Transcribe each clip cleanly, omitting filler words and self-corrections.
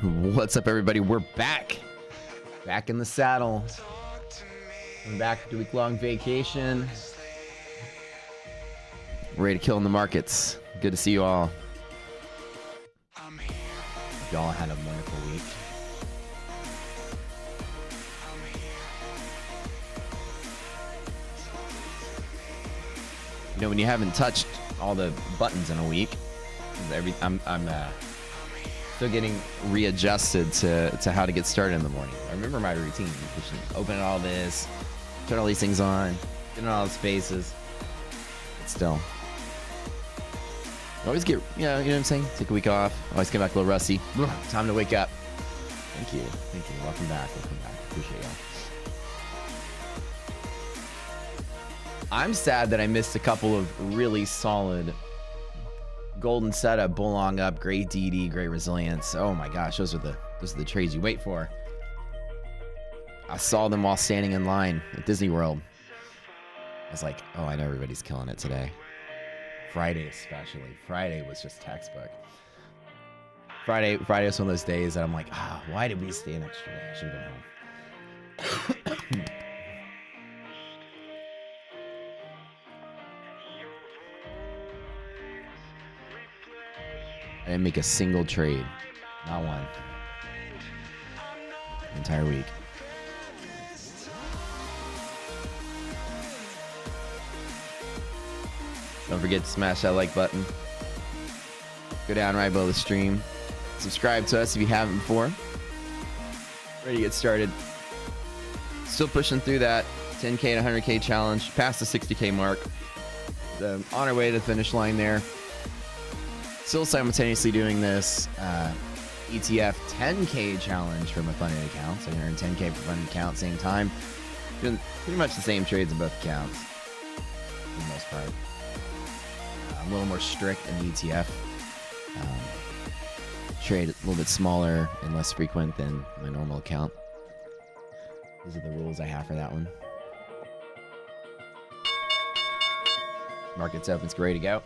What's up, everybody? We're back in the saddle. I'm back to week-long vacation. Ready to kill in the markets. Good to see you all. Hope y'all had a wonderful week. You know, when you haven't touched all the buttons in a week, I'm still getting readjusted to how to get started in the morning. I remember my routine: opening all this, turn all these things on, getting all the spaces. But still, you always get, you know what I'm saying? Take a week off. Always get back a little rusty. Time to wake up. Thank you. Welcome back. Appreciate y'all. I'm sad that I missed a couple of really solid golden setup, bull long up, great DD, great resilience. Oh my gosh, those are the trades you wait for. I saw them while standing in line at Disney World. I was like, oh, I know everybody's killing it today. Friday especially. Friday was just textbook. Friday was one of those days that I'm like, why did we stay an extra day? I should have been home. I didn't make a single trade. Not one. The entire week. Don't forget to smash that like button. Go down right below the stream. Subscribe to us if you haven't before. Ready to get started. Still pushing through that 10K to 100K challenge. Past the 60K mark. On our way to the finish line there. Still simultaneously doing this ETF 10K challenge for my funded account. So I can earn 10K for funded account same time. Doing pretty much the same trades in both accounts for the most part. I'm a little more strict in the ETF. Trade a little bit smaller and less frequent than my normal account. These are the rules I have for that one. Market's open, it's ready to go.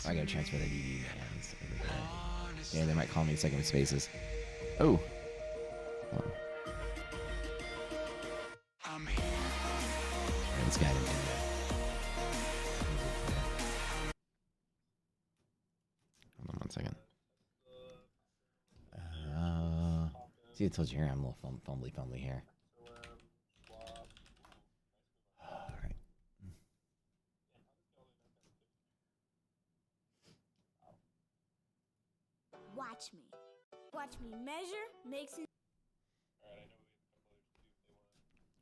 I gotta transfer the DD bands over there. Yeah, they might call me a second with spaces. Oh. Right, this guy didn't do that. Hold on one second. See, I told you here I'm a little fumbly here. Alright. Watch me measure, makes it.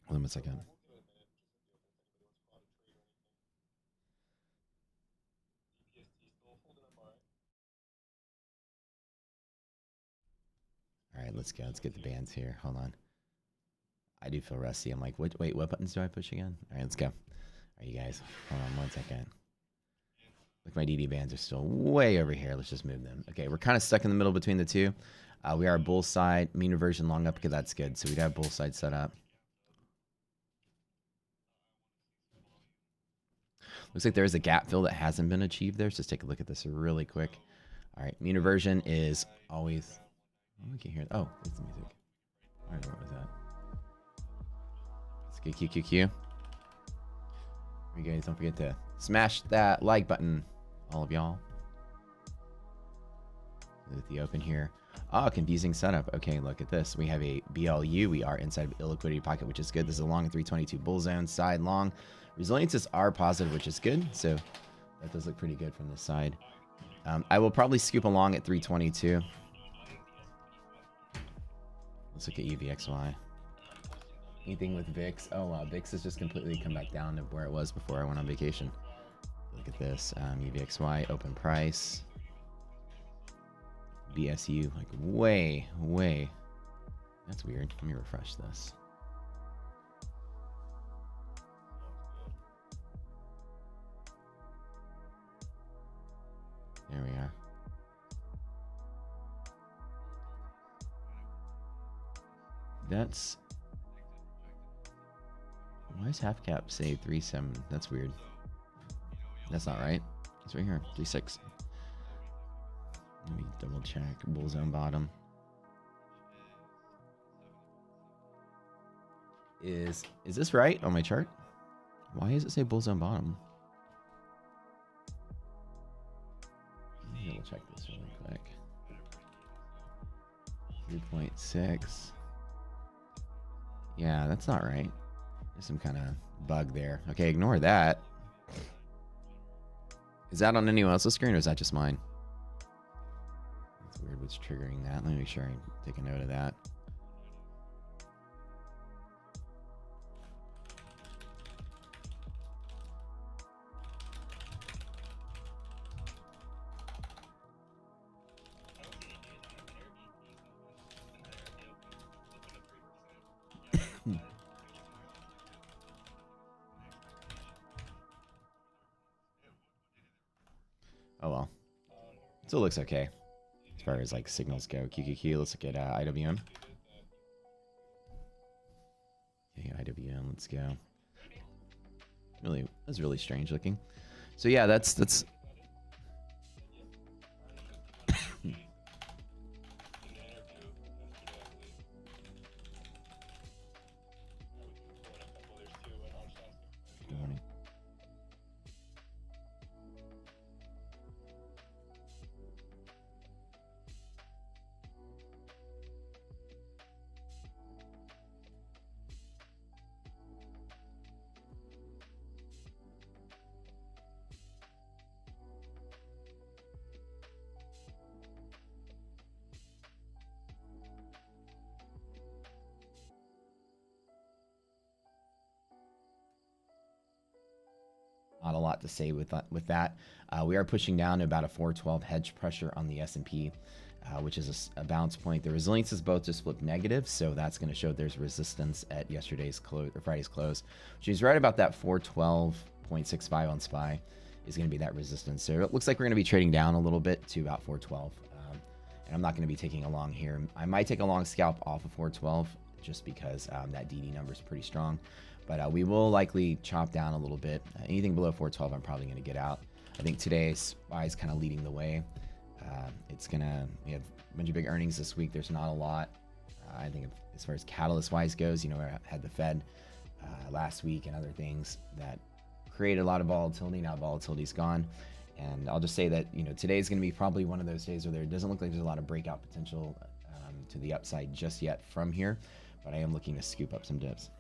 Hold on one second. Alright, let's go. Let's get the bands here. Hold on. I do feel rusty. I'm like, wait, what buttons do I push again? Alright, let's go. Alright, you guys. Hold on one second. Look, my DD bands are still way over here. Let's just move them. Okay, we're kind of stuck in the middle between the two. We are bull side, mean reversion long up, because that's good. So we'd have bull side set up. Looks like there is a gap fill that hasn't been achieved there. So let's take a look at this really quick. All right, mean reversion is always. Oh, we can hear. Oh, it's the music. All right, what was that? Let's get QQQ. You guys don't forget to smash that like button, all of y'all. With the open here. Oh, confusing setup. Okay, look at this. We have a BLU. We are inside of illiquidity pocket, which is good. This is a long 322 bull zone, side long. Resiliences are positive, which is good. So that does look pretty good from this side. I will probably scoop along at 322. Let's look at UVXY. Anything with VIX? Oh, wow. VIX has just completely come back down to where it was before I went on vacation. Look at this. UVXY, open price. BSU, like way. That's weird. Let me refresh this. There we are. That's... Why does half cap say 3.7? That's weird. That's not right. It's right here, 3.6. Let me double check. Bull zone bottom. is this right on my chart? Why does it say bull zone bottom? We'll check this really quick. 3.6. Yeah, that's not right. There's some kind of bug there. Okay, ignore that. Is that on anyone else's screen or is that just mine? That's weird what's triggering that. Let me make sure I take a note of that. Oh well. Still looks okay. As far as like signals go. QQQ, let's look at IWM. Okay, IWM, let's go. Really, that's really strange looking. So yeah, that's Good morning. Not a lot to say with that. We are pushing down to about a 412 hedge pressure on the S&P, which is a bounce point. The resilience is both just flipped negative, so that's going to show there's resistance at yesterday's close or Friday's close, which is right about that 412.65 on SPY is going to be that resistance. So it looks like we're going to be trading down a little bit to about 412, and I'm not going to be taking a long here. I might take a long scalp off of 412 just because that DD number is pretty strong. But we will likely chop down a little bit. Anything below 412, I'm probably going to get out. I think today's SPY is kind of leading the way. We have a bunch of big earnings this week. There's not a lot. I think as far as catalyst-wise goes, I had the Fed last week and other things that created a lot of volatility. Now volatility's gone. And I'll just say that, today is going to be probably one of those days where there doesn't look like there's a lot of breakout potential to the upside just yet from here. But I am looking to scoop up some dips.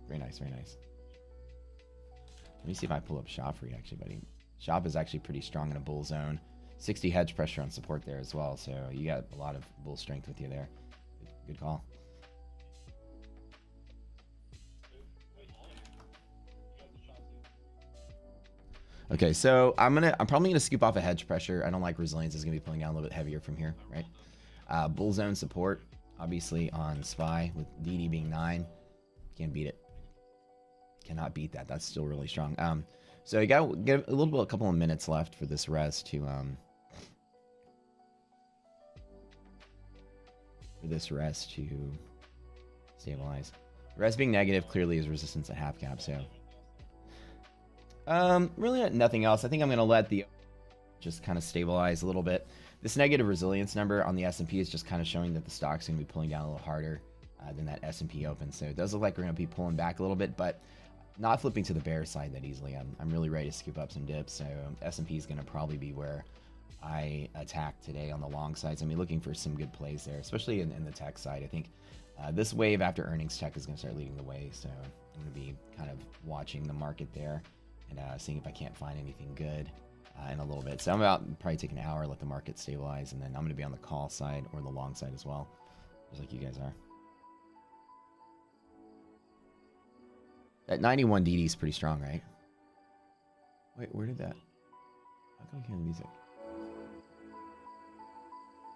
Very nice, very nice. Let me see if I pull up shop for you, actually, buddy. Shop is actually pretty strong in a bull zone. 60 hedge pressure on support there as well, so you got a lot of bull strength with you there. Good call. Okay, so I'm probably gonna scoop off a hedge pressure. I don't like resilience. It's gonna be pulling down a little bit heavier from here, right? Bull zone support, obviously on SPY with DD being 9. Can't beat it. Cannot beat that. That's still really strong. So you got get a couple of minutes left for this res to stabilize. Res being negative clearly is resistance at half cap. So really nothing else. I think I'm gonna let the just kind of stabilize a little bit. This negative resilience number on the S&P is just kind of showing that the stock's gonna be pulling down a little harder than that S&P open. So it does look like we're gonna be pulling back a little bit, but not flipping to the bear side that easily. I'm really ready to scoop up some dips. So S&P is going to probably be where I attack today on the long sides. Looking for some good plays there, especially in the tech side. I think this wave after earnings, tech is going to start leading the way. So I'm going to be kind of watching the market there and seeing if I can't find anything good in a little bit. So I'm about probably take an hour, let the market stabilize, and then I'm going to be on the call side or the long side as well, just like you guys are. That 91 DD is pretty strong, right? Wait, where did that? How come I can't hear the music?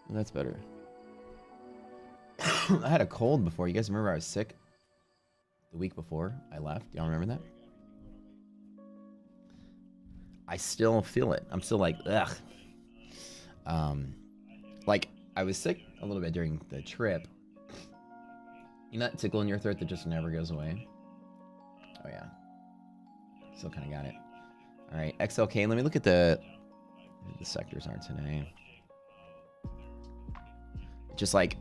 Well, that's better. I had a cold before. You guys remember I was sick the week before I left? Y'all remember that? I still feel it. I'm still like, ugh. Like, I was sick a little bit during the trip. You know that tickle in your throat that just never goes away? Oh yeah, still kind of got it. All right, XLK. Let me look at the sectors are today. Just like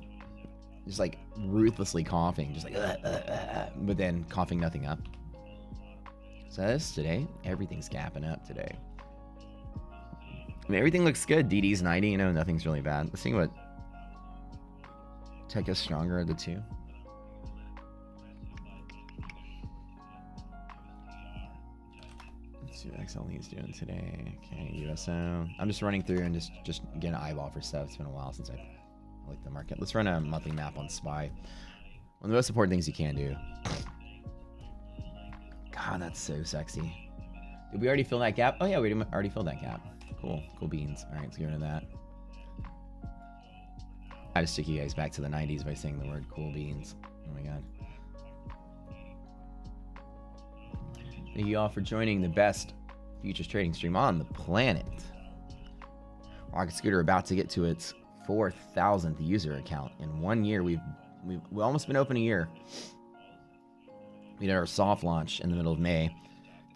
just like ruthlessly coughing, just like, but then coughing nothing up. So this today, everything's gapping up today. I mean, everything looks good. DD's 90, you know, nothing's really bad. Let's see what tech is stronger of the two. Let's see what XLE is doing today. Okay, USO. I'm just running through and just getting an eyeball for stuff. It's been a while since I looked at the market. Let's run a monthly map on SPY. One of the most important things you can do. God, that's so sexy. Did we already fill that gap? Oh yeah, we already filled that gap. Cool, cool beans. All right, let's get into that. I just took you guys back to the 90s by saying the word cool beans. Oh my god. Thank you all for joining the best futures trading stream on the planet. Rocket Scooter about to get to its 4,000th user account. In 1 year, we've almost been open a year. We did our soft launch in the middle of May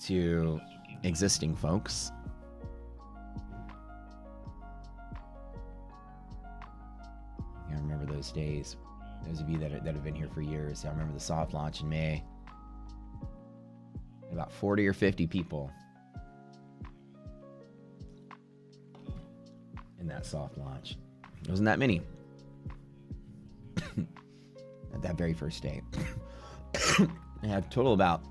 to existing folks. I remember those days. Those of you that have been here for years, I remember the soft launch in May. About 40 or 50 people in that soft launch. It wasn't that many at that very first day. I had a total about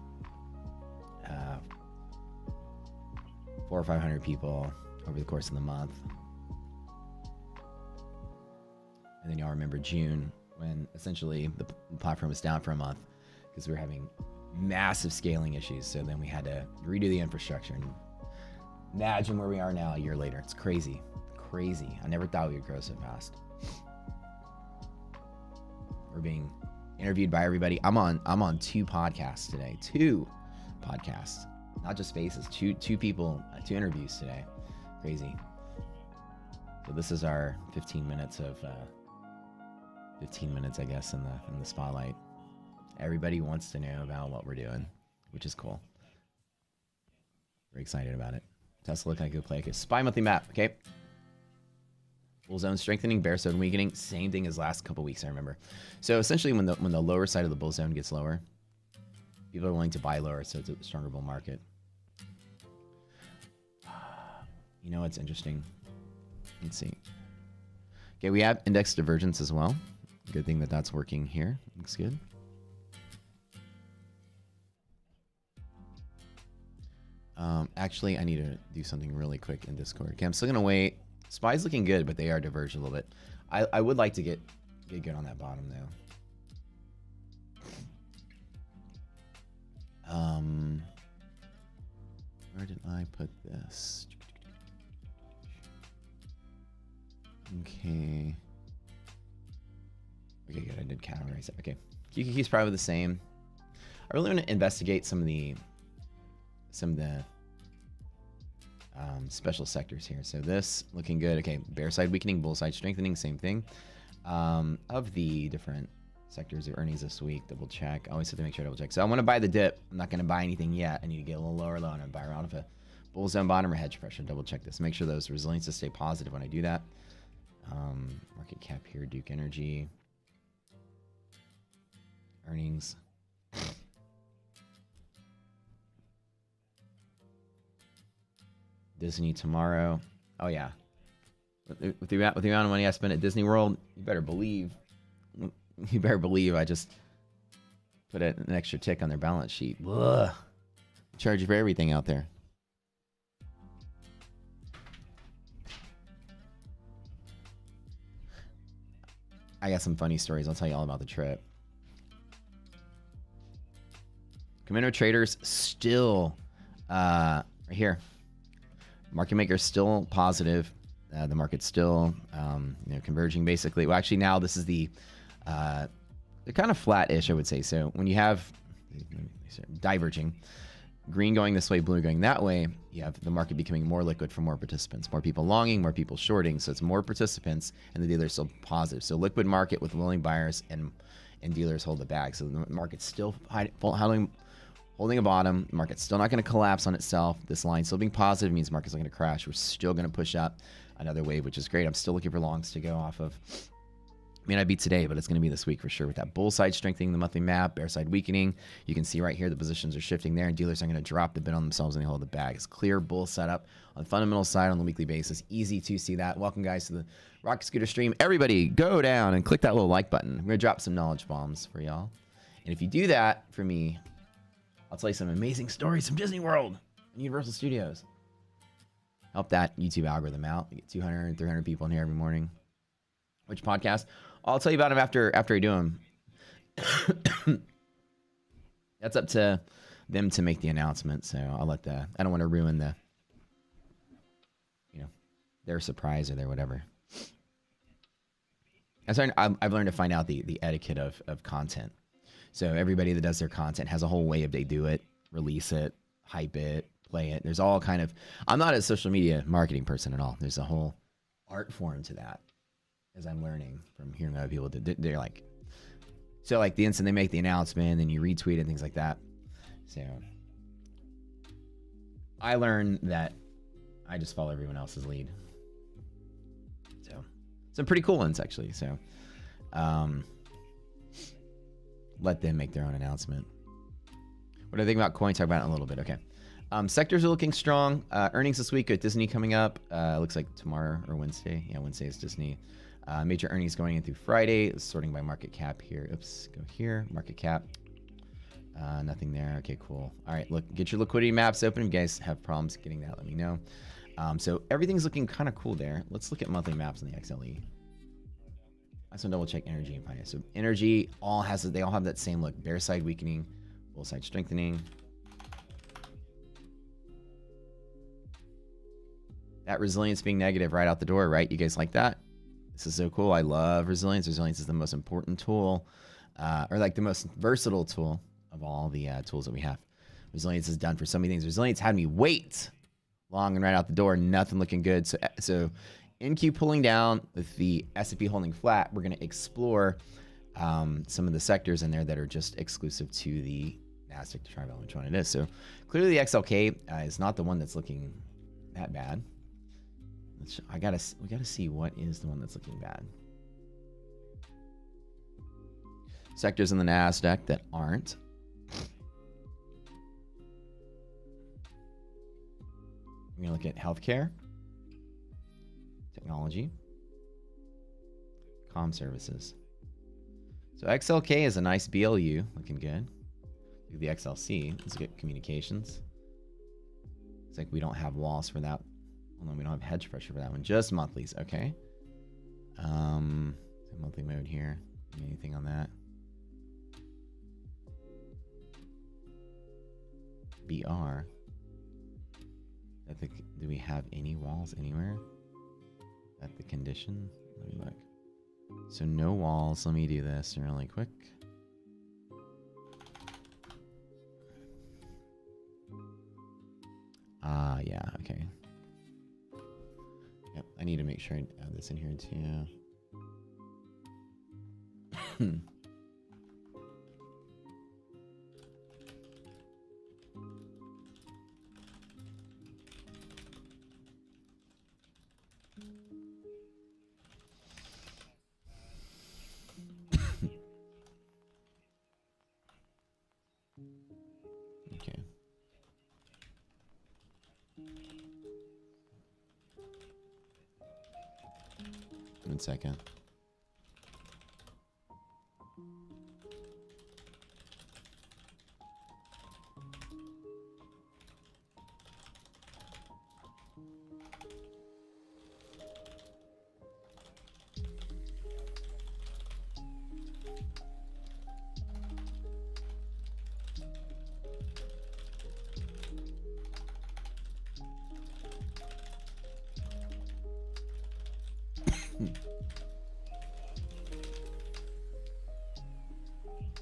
400 or 500 people over the course of the month. And then y'all remember June, when essentially the platform was down for a month because we were having massive scaling issues. So then we had to redo the infrastructure. And imagine where we are now a year later. It's crazy. Crazy. I never thought we would grow so fast. We're being interviewed by everybody. I'm on 2 podcasts today. 2 podcasts. Not just faces. Two people, 2 interviews today. Crazy. So this is our 15 minutes of 15 minutes, I guess, in the spotlight. Everybody wants to know about what we're doing, which is cool. We're excited about it. Tesla look like a good play. Okay, SPY monthly map. Okay. Bull zone strengthening, bear zone weakening. Same thing as last couple weeks, I remember. So essentially, when the lower side of the bull zone gets lower, people are willing to buy lower, so it's a stronger bull market. You know what's interesting? Let's see. Okay, we have index divergence as well. Good thing that that's working here. Looks good. Actually, I need to do something really quick in Discord. Okay, I'm still gonna wait. SPY's looking good, but they are diverged a little bit. I would like to get good on that bottom though. Where did I put this? Okay. Okay, good. I did categorize it. Okay. QQQ is probably the same. I really want to investigate some of the special sectors here. So this looking good. Okay, bear side weakening, bull side strengthening, same thing. Of the different sectors of earnings this week, double check. I always have to make sure I double check. So I want to buy the dip. I'm not going to buy anything yet. I need to get a little lower low and buy around if a bull zone bottom or hedge pressure. Double check this. Make sure those resiliences stay positive when I do that. Market cap here, Duke Energy. Earnings. Disney tomorrow. Oh yeah. With the amount of money I spent at Disney World, you better believe I just put an extra tick on their balance sheet. Ugh. Charge you for everything out there. I got some funny stories. I'll tell you all about the trip. Commander traders still right here. Market makers still positive. The market's still converging basically. Well, actually now this is they're kind of flat-ish, I would say. So when you have diverging, green going this way, blue going that way, you have the market becoming more liquid for more participants. More people longing, more people shorting. So it's more participants and the dealers still positive. So liquid market with willing buyers and dealers hold the bag. So the market's still holding a bottom. The market's still not going to collapse on itself. This line still being positive means the market's not going to crash. We're still going to push up another wave, which is great. I'm still looking for longs to go off of May not be today, but it's going to be this week for sure with that bull side strengthening the monthly map, bear side weakening. You can see right here the positions are shifting there, and dealers are going to drop the bid on themselves and they hold the bag. It's clear bull setup on the fundamental side on the weekly basis. Easy to see that. Welcome, guys, to the Rocket Scooter stream. Everybody, go down and click that little like button. I'm going to drop some knowledge bombs for y'all. And if you do that for me, I'll tell you some amazing stories from Disney World and Universal Studios. Help that YouTube algorithm out. We get 200, 300 people in here every morning. Which podcast? I'll tell you about them after I do them. That's up to them to make the announcement. So I'll let I don't want to ruin their surprise or their whatever. I've learned to find out the etiquette of content. So everybody that does their content has a whole way of they do it, release it, hype it, play it. There's all kind of, I'm not a social media marketing person at all. There's a whole art form to that. As I'm learning from hearing other people, they're like, so like the instant they make the announcement and you retweet and things like that. So I learned that I just follow everyone else's lead. So some pretty cool ones actually. So let them make their own announcement. What do I think about coin? Talk about it in a little bit. Okay. Sectors are looking strong. Earnings this week at Disney coming up. Looks like tomorrow or Wednesday. Yeah, Wednesday is Disney. Major earnings going in through Friday. Sorting by market cap here. Oops, go here. Market cap. Nothing there. Okay, cool. All right, look, get your liquidity maps open. If you guys have problems getting that, let me know. So everything's looking kind of cool there. Let's look at monthly maps on the XLE. I just want to double check energy and finance. So energy they all have that same look. Bear side weakening, bull side strengthening. That resilience being negative right out the door, right? You guys like that? This is so cool. I love resilience. Resilience is the most important tool, or like the most versatile tool of all the tools that we have. Resilience is done for so many things. Resilience had me wait long and right out the door. Nothing looking good. So NQ pulling down with the S&P holding flat. We're going to explore some of the sectors in there that are just exclusive to the NASDAQ to try out which one it is. So clearly the XLK is not the one that's looking that bad. We gotta see what is the one that's looking bad. Sectors in the NASDAQ that aren't. We're gonna look at healthcare, technology, comm services. So XLK is a nice BLU, looking good. Look at the XLC. Let's get communications. It's like we don't have walls for that. Well, we don't have hedge pressure for that one. Just monthlies, okay. Monthly mode here. Anything on that? BR. Do we have any walls anywhere? At the condition? Let me look. So no walls. Let me do this really quick. Yeah, okay. Yep, I need to make sure I add this in here too. Okay. 1 second.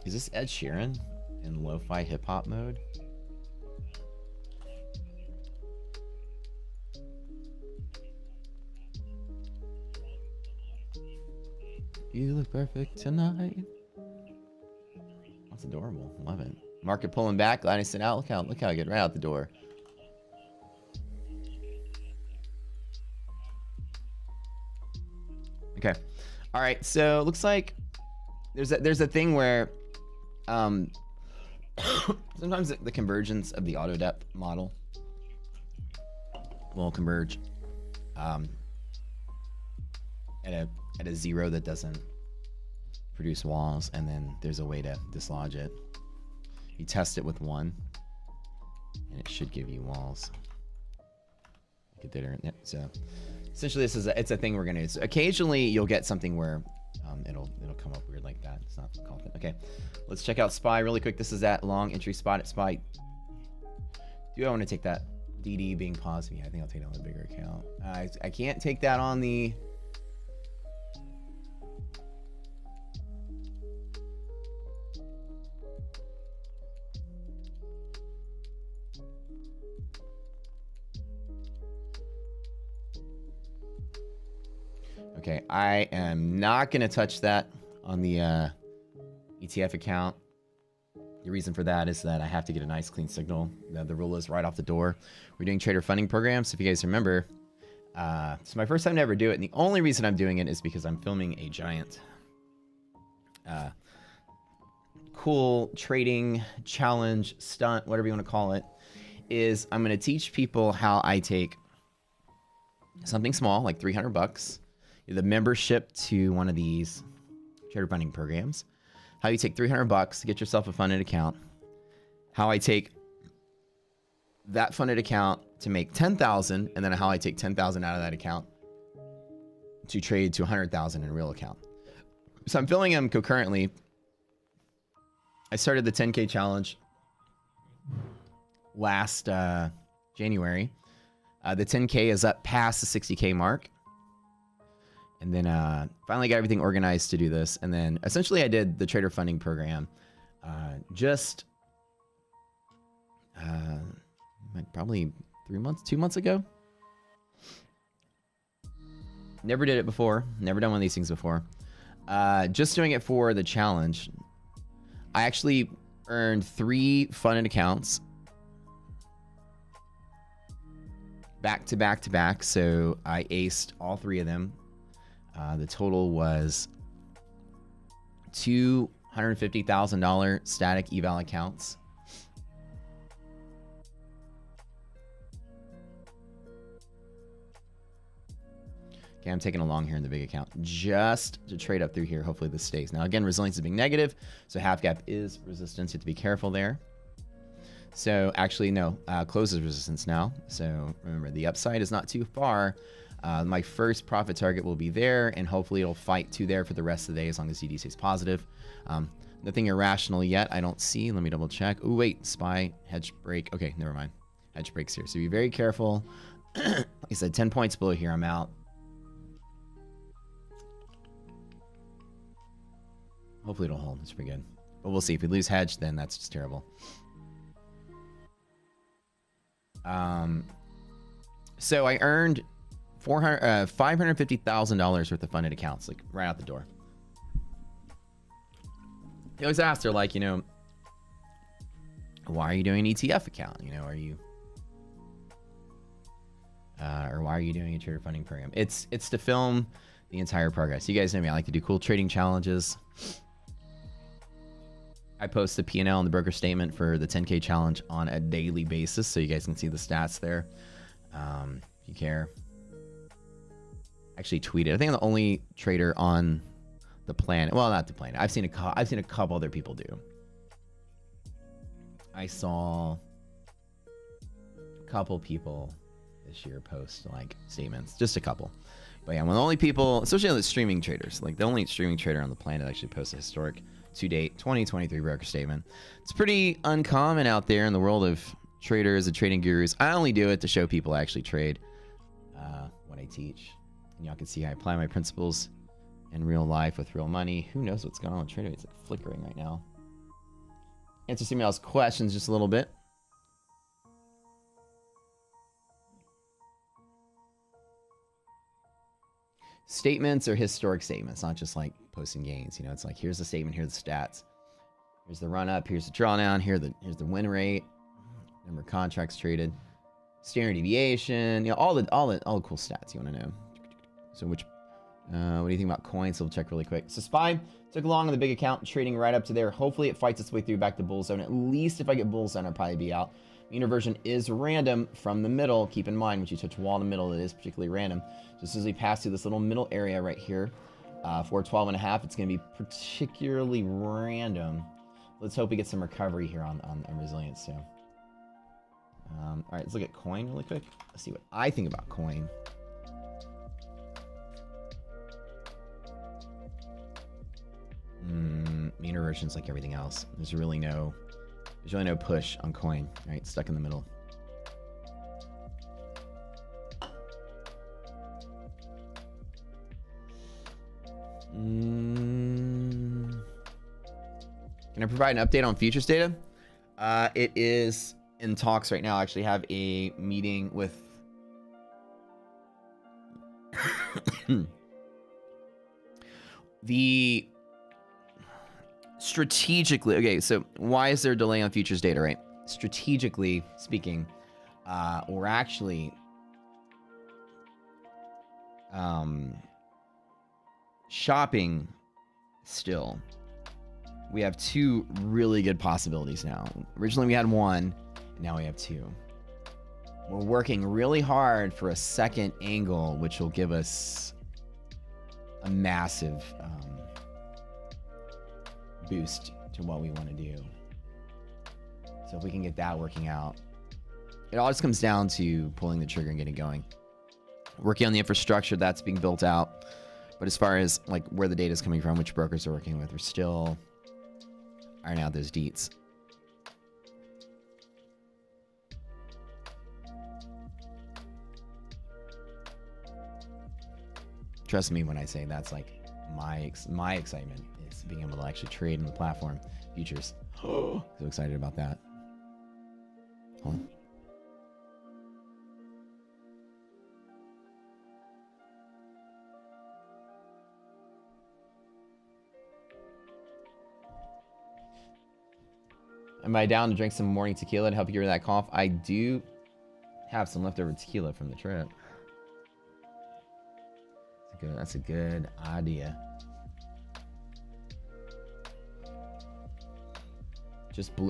Is this Ed Sheeran in lo-fi hip-hop mode? You look perfect tonight. That's adorable. Love it. Market pulling back. Glad I sit out. Look how good. Right out the door. Okay. All right, so it looks like there's a thing where sometimes the convergence of the auto depth model will converge at a zero that doesn't produce walls, and then there's a way to dislodge it. You test it with 1, and it should give you walls. So essentially, it's a thing we're gonna do. So occasionally, you'll get something where it'll come up weird like that. It's not confident. Okay, let's check out SPY really quick. This is that long entry spot at SPY. Do I want to take that DD being positive? Yeah, I think I'll take it on the bigger account. I can't take that on the. Okay, I am not going to touch that on the ETF account. The reason for that is that I have to get a nice clean signal. The rule is right off the door. We're doing trader funding programs. If you guys remember, it's my first time to ever do it. And the only reason I'm doing it is because I'm filming a giant cool trading challenge, stunt, whatever you want to call it. Is I'm going to teach people how I take something small, like $300, the membership to one of these trader funding programs, how you take $300 to get yourself a funded account, how I take that funded account to make 10,000, and then how I take 10,000 out of that account to trade to 100,000 in a real account. So I'm filling them concurrently. I started the 10K challenge last January. The 10K is up past the 60K mark. And then finally got everything organized to do this. And then essentially I did the trader funding program just like probably 2 months ago. Never did it before. Never done one of these things before. Just doing it for the challenge. I actually earned 3 funded accounts. Back to back to back. So I aced all 3 of them. The total was $250,000 static eval accounts. Okay, I'm taking a long here in the big account just to trade up through here. Hopefully this stays. Now again, resilience is being negative, so half gap is resistance. You have to be careful there. So actually, no, close is resistance now. So remember, the upside is not too far. My first profit target will be there, and hopefully it'll fight to there for the rest of the day as long as ZD stays positive. Nothing irrational yet, I don't see. Let me double check. Oh, wait, SPY, hedge break. Okay, never mind. Hedge breaks here. So be very careful. Like I said, 10 points below here, I'm out. Hopefully it'll hold. It's pretty good. But we'll see. If we lose hedge, then that's just terrible. So I earned $550,000 worth of funded accounts, like right out the door. They always ask, they're like, you know, why are you doing an ETF account? You know, are you, or why are you doing a trader funding program? It's to film the entire progress. You guys know me. I like to do cool trading challenges. I post the P&L and the broker statement for the 10K challenge on a daily basis, so you guys can see the stats there. If you care. Actually tweeted. I think I'm the only trader on the planet. Well, not the planet. I've seen a couple other people do. I saw a couple people this year post like statements, just a couple. But yeah, one of the only people, especially the streaming traders, like the only streaming trader on the planet actually posts a historic to date 2023 broker statement. It's pretty uncommon out there in the world of traders and trading gurus. I only do it to show people I actually trade what I teach. And y'all can see I apply my principles in real life with real money. Who knows what's going on with trading? It's like flickering right now. Answer some of y'all's questions just a little bit. Statements are historic statements, not just like posting gains. You know, it's like, here's the statement, here's the stats. Here's the run up, here's the drawdown, here's the win rate, number of contracts traded, standard deviation, you know, all the cool stats you want to know. So which What do you think about coins? So we'll check really quick. So SPY took long on the big account, trading right up to there. Hopefully it fights its way through back to bull zone. At least if I get bull zone, I'll probably be out. Mean reversion is random from the middle. Keep in mind, when you touch wall in the middle, it is particularly random. Just as we pass through this little middle area right here, for 12.5, it's going to be particularly random. Let's hope we get some recovery here on resilience too. All right, let's look at coin really quick. Let's see what I think about coin. Mean reversion's like everything else. There's really no push on coin. All right, stuck in the middle. Can I provide an update on futures data? It is in talks right now. I actually have a meeting with the strategically. Okay, so why is there a delay on futures data, right? Strategically speaking, we're actually shopping still. We have two really good possibilities now. Originally we had one, and now we have two. We're working really hard for a second angle, which will give us a massive boost to what we want to do. So if we can get that working out, it all just comes down to pulling the trigger and getting going. Working on the infrastructure that's being built out. But as far as like where the data is coming from, which brokers are working with, we're still ironing out those deets. Trust me when I say that's like my excitement is being able to actually trade in the platform futures. So excited about that. Hold on. Am I down to drink some morning tequila to help you get rid of that cough? I do have some leftover tequila from the trip. That's a good idea.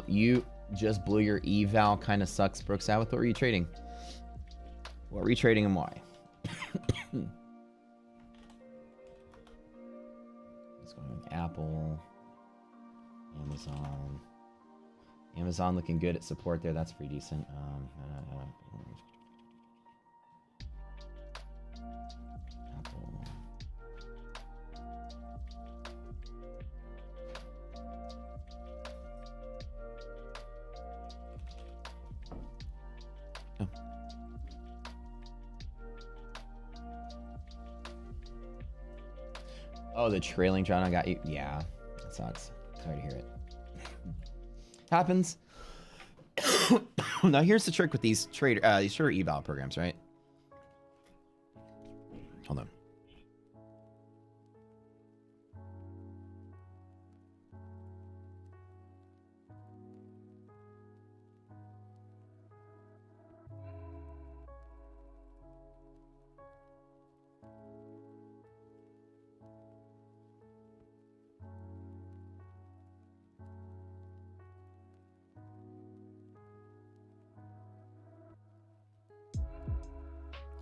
You just blew your eval. Kind of sucks, Brooks Sabbath. What were you trading? What were you trading and why? Let's go with Apple, Amazon. Amazon looking good at support there. That's pretty decent. Apple. Oh. Oh, the trailing John got you. Yeah, that sucks. Sorry to hear it. Happens. Now here's the trick with these shorter eval programs, right? Hold on.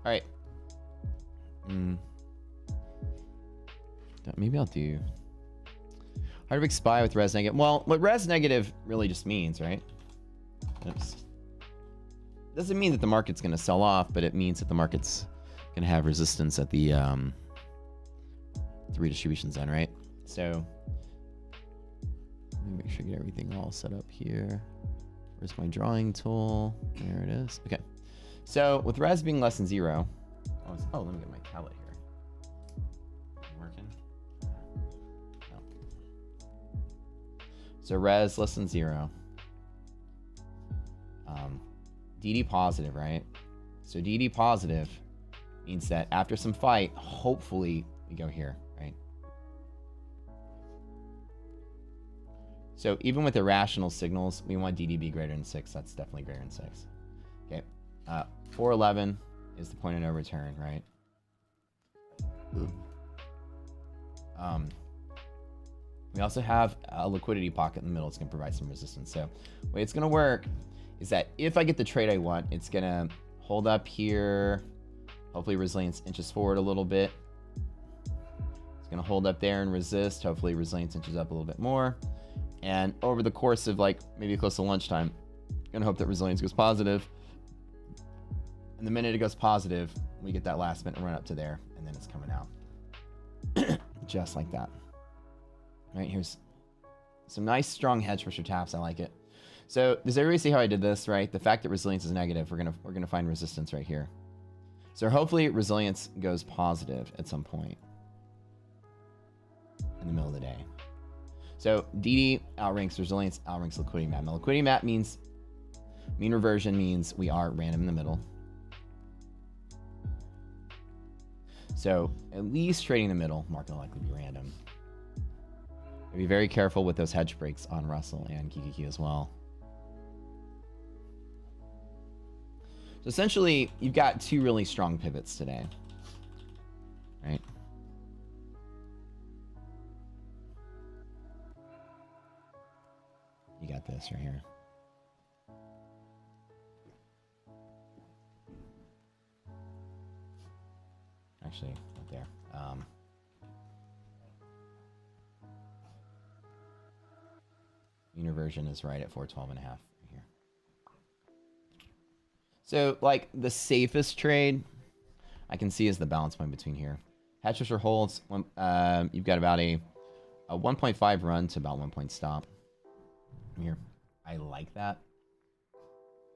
All right. Maybe I'll do hard to expire with res negative. Well, what res negative really just means, right? Oops. Doesn't mean that the market's going to sell off, but it means that the market's going to have resistance at the redistribution zone, right? So let me make sure I get everything all set up here. Where's my drawing tool? There it is. Okay. So with res being less than 0, let me get my tablet here. Working? No. So res less than 0. DD positive, right? So DD positive means that after some fight, hopefully we go here, right? So even with irrational signals, we want DD be greater than 6. That's definitely greater than 6. Okay. 411 is the point of no return, right? We also have a liquidity pocket in the middle. It's going to provide some resistance. So the way it's going to work is that if I get the trade I want, it's going to hold up here. Hopefully resilience inches forward a little bit. It's going to hold up there and resist. Hopefully resilience inches up a little bit more. And over the course of like maybe close to lunchtime, I'm going to hope that resilience goes positive. And the minute it goes positive, we get that last minute run up to there, and then it's coming out. Just like that. All right, here's some nice strong hedge pusher taps. I like it. So does everybody see how I did this, right? The fact that resilience is negative, we're gonna find resistance right here. So hopefully resilience goes positive at some point in the middle of the day. So DD outranks resilience, outranks liquidity map. Now liquidity map means mean reversion means we are random in the middle. So at least trading the middle, market will likely be random. Be very careful with those hedge breaks on Russell and QQQ as well. So essentially, you've got two really strong pivots today, right? You got this right here. Actually, right there. Mean reversion is right at 412.5 right here. So, like, the safest trade I can see is the balance point between here. Hedge pusher holds. You've got about a 1.5 run to about 1 point stop. Here. I like that.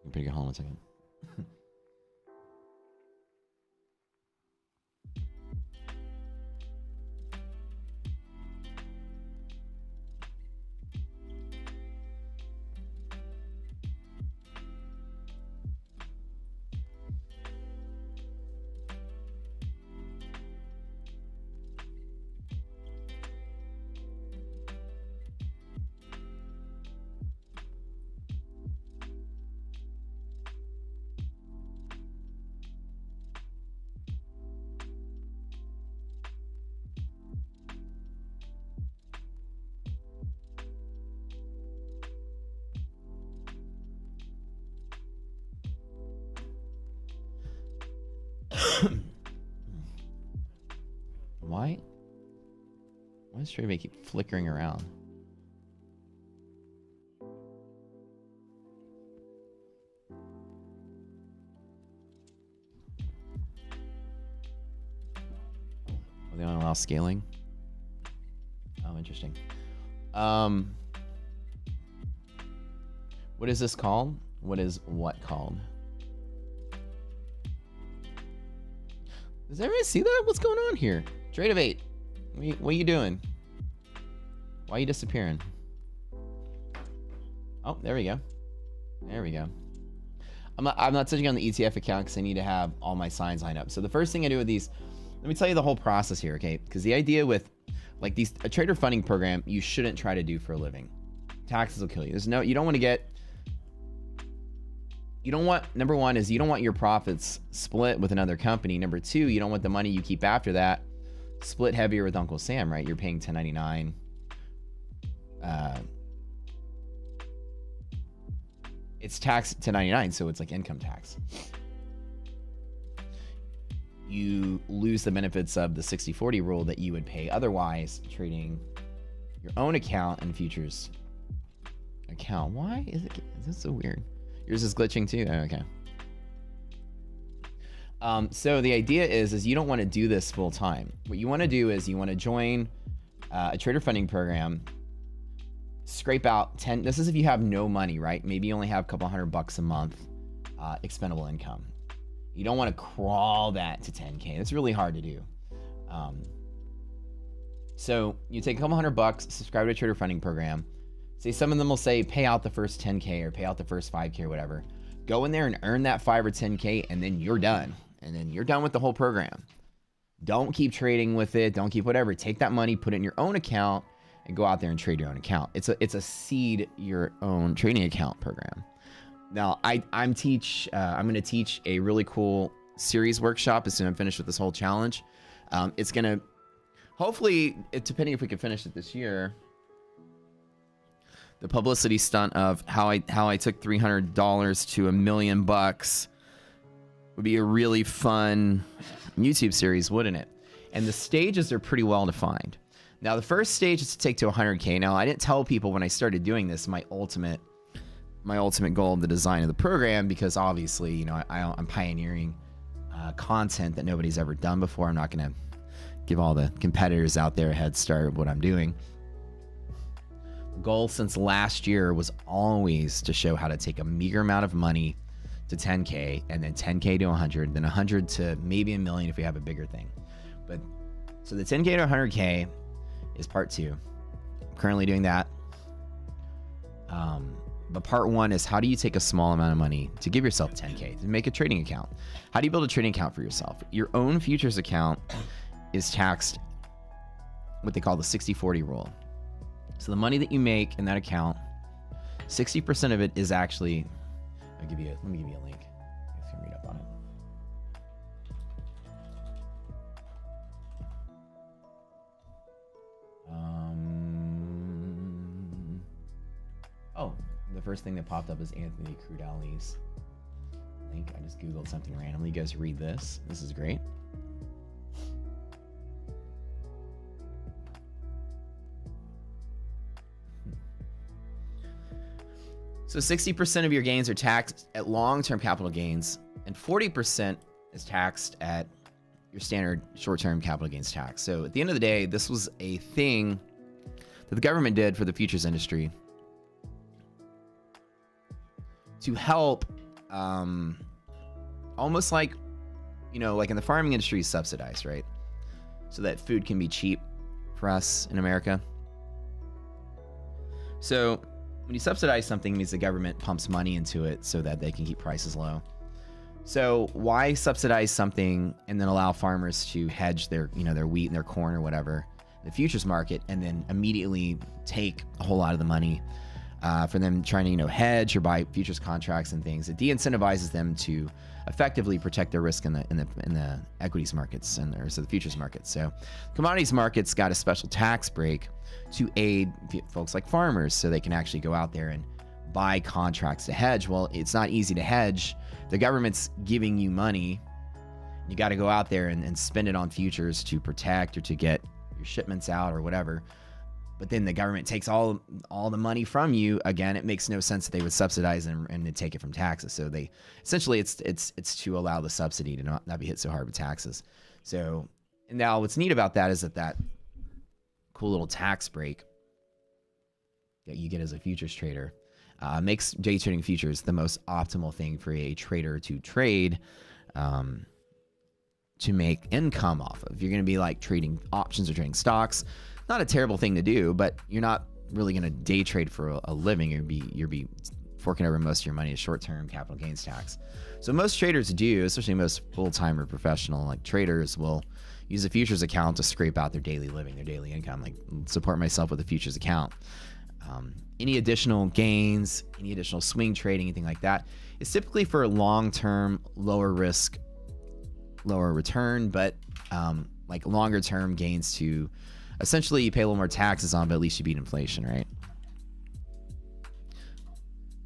You better get home in a second. Why does TradeMate keep flickering around? They don't allow scaling. Oh, interesting. What is this called? What is what called? Does everybody see that? What's going on here? Trade of 8. What are you doing? Why are you disappearing? Oh, there we go. There we go. I'm not touching on the ETF account because I need to have all my signs lined up. So the first thing I do with these, let me tell you the whole process here, okay? Because the idea with like a trader funding program, you shouldn't try to do for a living. Taxes will kill you. You don't want to get. Number one is you don't want your profits split with another company. Number two, you don't want the money you keep after that split heavier with Uncle Sam, right? You're paying 1099. It's taxed 1099, so it's like income tax. You lose the benefits of the 60-40 rule that you would pay otherwise trading your own account and futures account. Why is this so weird? Yours is glitching too? Oh, okay. So the idea is you don't want to do this full time. What you want to do is you want to join a trader funding program, scrape out 10. This is if you have no money, right? Maybe you only have a couple $100 a month expendable income. You don't want to crawl that to 10K. It's really hard to do. So you take a couple $100, subscribe to a trader funding program. Say some of them will say pay out the first 10K or pay out the first 5K or whatever. Go in there and earn that 5 or 10K, and then you're done. And then you're done with the whole program. Don't keep trading with it. Don't keep whatever. Take that money, put it in your own account, and go out there and trade your own account. It's a seed your own trading account program. Now I'm going to teach a really cool series workshop as soon as I'm finished with this whole challenge. It's going to hopefully, depending if we can finish it this year, the publicity stunt of how I took $300 to $1 million would be a really fun YouTube series, wouldn't it? And the stages are pretty well defined. Now, the first stage is to take to 100K. Now, I didn't tell people when I started doing this my ultimate goal of the design of the program, because obviously, you know, I'm pioneering content that nobody's ever done before. I'm not going to give all the competitors out there a head start of what I'm doing. Goal since last year was always to show how to take a meager amount of money to 10K, and then 10K to 100, then 100 to maybe $1 million if we have a bigger thing. But so the 10K to 100K is part 2. I'm currently doing that. But part 1 is, how do you take a small amount of money to give yourself 10K to make a trading account? How do you build a trading account for yourself? Your own futures account is taxed what they call the 60-40 rule. So the money that you make in that account, 60% of it is actually, let me give you a link. You guys can read up on it. Oh, the first thing that popped up is Anthony Crudeli's link. I just Googled something randomly. You guys read this. This is great. So 60% of your gains are taxed at long-term capital gains, and 40% is taxed at your standard short-term capital gains tax. So at the end of the day, this was a thing that the government did for the futures industry to help, almost like, you know, like in the farming industry is subsidized, right? So that food can be cheap for us in America. So when you subsidize something, it means the government pumps money into it so that they can keep prices low. So why subsidize something and then allow farmers to hedge their, you know, their wheat and their corn or whatever, the futures market, and then immediately take a whole lot of the money for them trying to, you know, hedge or buy futures contracts and things? It de-incentivizes them to effectively protect their risk in the equities markets and the futures markets. So commodities markets got a special tax break to aid folks like farmers, so they can actually go out there and buy contracts to hedge. Well, it's not easy to hedge. The government's giving you money. You got to go out there and spend it on futures to protect or to get your shipments out or whatever. But then the government takes all the money from you. Again, it makes no sense that they would subsidize and take it from taxes. So they essentially it's to allow the subsidy to not be hit so hard with taxes. So, and now what's neat about that is that cool little tax break that you get as a futures trader makes day trading futures the most optimal thing for a trader to trade, to make income off of. You're going to be like trading options or trading stocks. Not a terrible thing to do, but you're not really going to day trade for a living. You'll be forking over most of your money as short-term capital gains tax. So most traders do, especially most full-time or professional like traders, will use a futures account to scrape out their daily living, their daily income. Like, support myself with a futures account. Any additional gains, any additional swing trading, anything like that, is typically for long-term, lower risk, lower return, but like longer-term gains to essentially you pay a little more taxes on, but at least you beat inflation, right?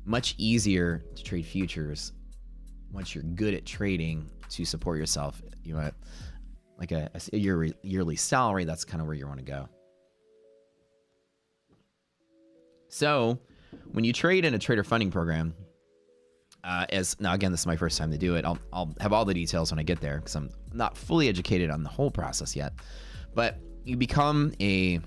Much easier to trade futures once you're good at trading to support yourself. You know, like a yearly salary, that's kind of where you want to go. So when you trade in a trader funding program, now again, this is my first time to do it. I'll have all the details when I get there because I'm not fully educated on the whole process yet. But you become a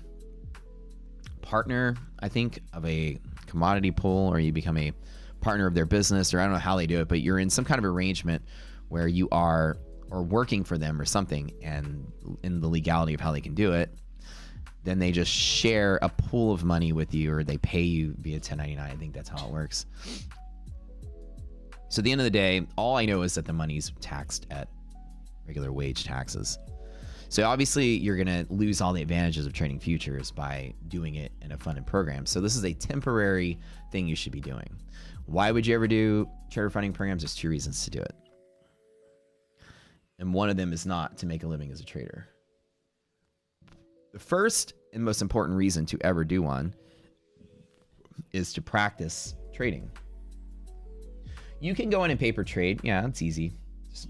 partner, I think, of a commodity pool, or you become a partner of their business, or I don't know how they do it, but you're in some kind of arrangement where you are or working for them or something, and in the legality of how they can do it, then they just share a pool of money with you, or they pay you via 1099. I think that's how it works. So at the end of the day, all I know is that the money's taxed at regular wage taxes. So obviously you're going to lose all the advantages of trading futures by doing it in a funded program. So this is a temporary thing you should be doing. Why would you ever do trader funding programs? There's 2 reasons to do it. And one of them is not to make a living as a trader. The first and most important reason to ever do one is to practice trading. You can go in and paper trade. Yeah, it's easy.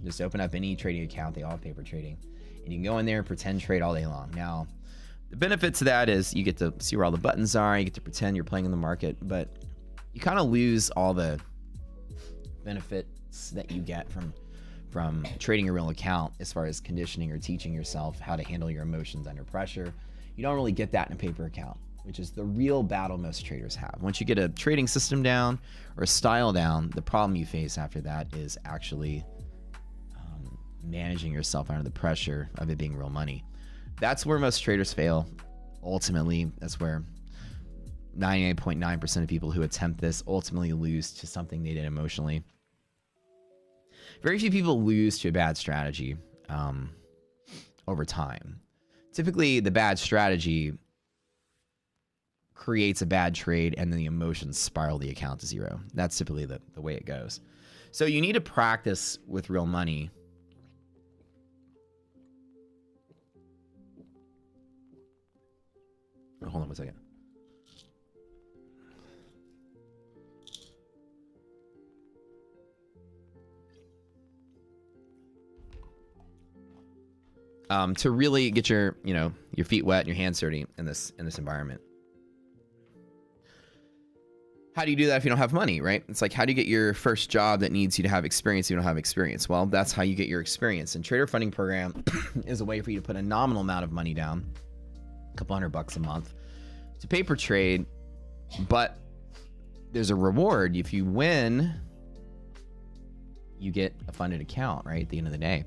Just open up any trading account. They all have paper trading. And you can go in there and pretend trade all day long. Now, the benefit to that is you get to see where all the buttons are. You get to pretend you're playing in the market. But you kind of lose all the benefits that you get from trading a real account as far as conditioning or teaching yourself how to handle your emotions under pressure. You don't really get that in a paper account, which is the real battle most traders have. Once you get a trading system down or a style down, the problem you face after that is actually managing yourself under the pressure of it being real money. That's where most traders fail. Ultimately, that's where 98.9% of people who attempt this ultimately lose to something they did emotionally. Very few people lose to a bad strategy over time. Typically, the bad strategy creates a bad trade, and then the emotions spiral the account to zero. That's typically the way it goes. So you need to practice with real money. Oh, hold on one second. To really get your feet wet and your hands dirty in this environment. How do you do that if you don't have money, right? It's like, how do you get your first job that needs you to have experience if you don't have experience? Well, that's how you get your experience. And Trader Funding Program is a way for you to put a nominal amount of money down, a couple $100 a month, to paper trade. But there's a reward. If you win, you get a funded account, right, at the end of the day.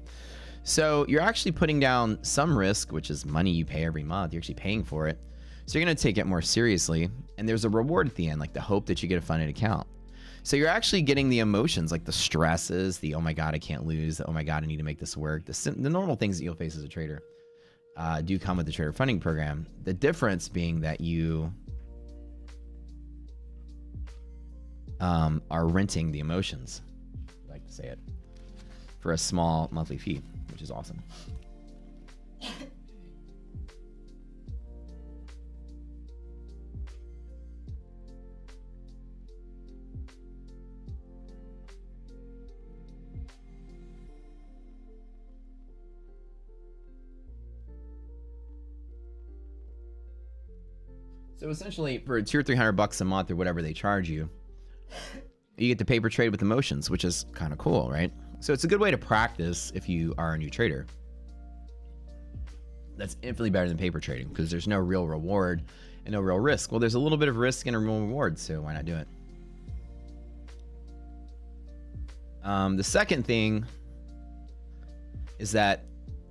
So you're actually putting down some risk, which is money you pay every month. You're actually paying for it. So you're going to take it more seriously. And there's a reward at the end, like the hope that you get a funded account. So you're actually getting the emotions, like the stresses, the, oh my God, I can't lose. The, oh my God, I need to make this work. The normal things that you'll face as a trader do come with the Trader Funding Program. The difference being that you are renting the emotions, I like to say it, for a small monthly fee, which is awesome. So essentially, for $200 or $300 a month or whatever they charge you, you get to paper trade with emotions, which is kind of cool, right? So it's a good way to practice if you are a new trader. That's infinitely better than paper trading because there's no real reward and no real risk. Well, there's a little bit of risk and a real reward, so why not do it? The second thing is that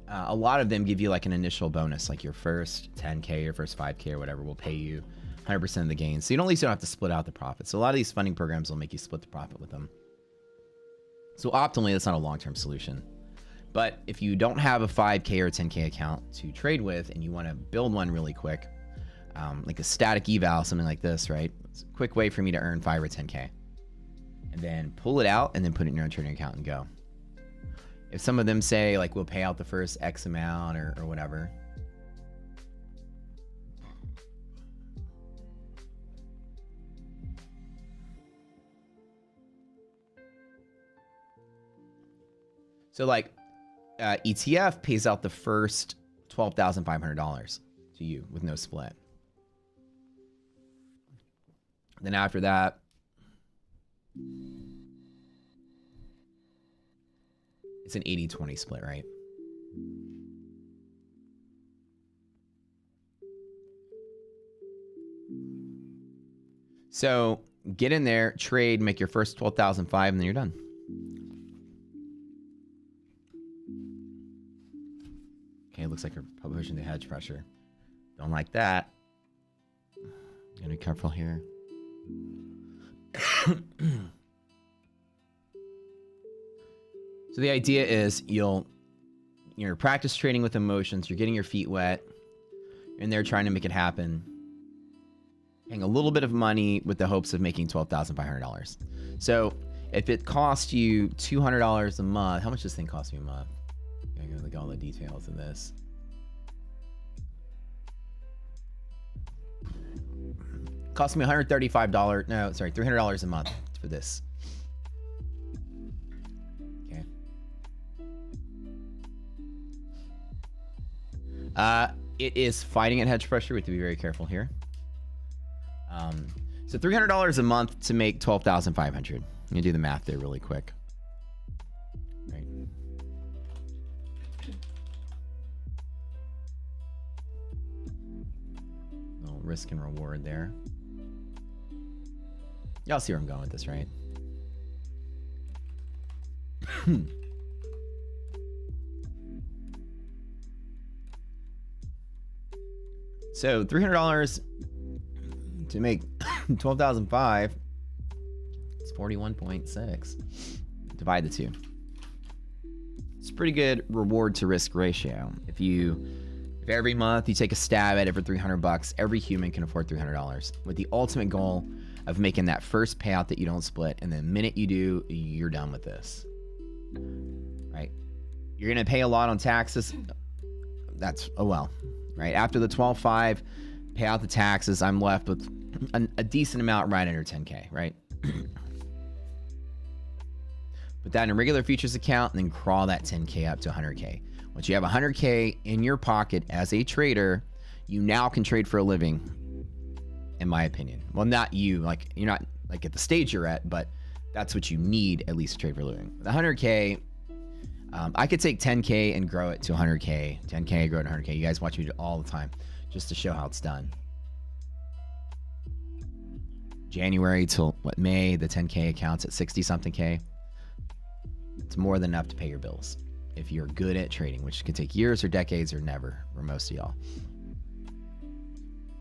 a lot of them give you like an initial bonus, like your first 10K, your first 5K or whatever will pay you 100% of the gains. So you don't, at least don't have to split out the profit. So a lot of these funding programs will make you split the profit with them. So optimally, that's not a long-term solution. But if you don't have a 5K or 10K account to trade with and you want to build one really quick, like a static eval, something like this, right? It's a quick way for me to earn 5 or 10K. And then pull it out and then put it in your own trading account and go. If some of them say, like, we'll pay out the first X amount or whatever. So, like, ETF pays out the first $12,500 to you with no split. Then after that, it's an 80-20 split, right? So get in there, trade, make your first 12,500, and then you're done. Okay, it looks like you're pushing the hedge pressure. Don't like that. Gotta be careful here. So the idea is you're practice trading with emotions. You're getting your feet wet. You're in there trying to make it happen. Paying a little bit of money with the hopes of making $12,500. So if it costs you $200 a month, how much does this thing cost me a month? I gotta look at all the details of this. Cost me $135. No, sorry, $300 a month for this. Okay. It is fighting at hedge pressure. We have to be very careful here. So $300 a month to make $12,500. Let me do the math there really quick. Right. Little risk and reward there. Y'all see where I'm going with this, right? So $300 to make 12,500. It's 41.6. Divide the two. It's a pretty good reward to risk ratio. If every month you take a stab at it for $300, every human can afford $300 with the ultimate goal of making that first payout that you don't split. And the minute you do, you're done with this, right? You're going to pay a lot on taxes. That's, oh well, right? After the 12.5, pay out the taxes, I'm left with a decent amount right under 10K, right? Put that in a regular futures account and then crawl that 10K up to 100K. Once you have 100K in your pocket as a trader, you now can trade for a living, in my opinion. Well, not you, like you're not like at the stage you're at, but that's what you need at least to trade for a living. With 100K, I could take 10K and grow it to 100K, 10K, grow it to 100K. You guys watch me do it all the time just to show how it's done. January till what, May, the 10K accounts at 60 something K. It's more than enough to pay your bills if you're good at trading, which could take years or decades or never for most of y'all.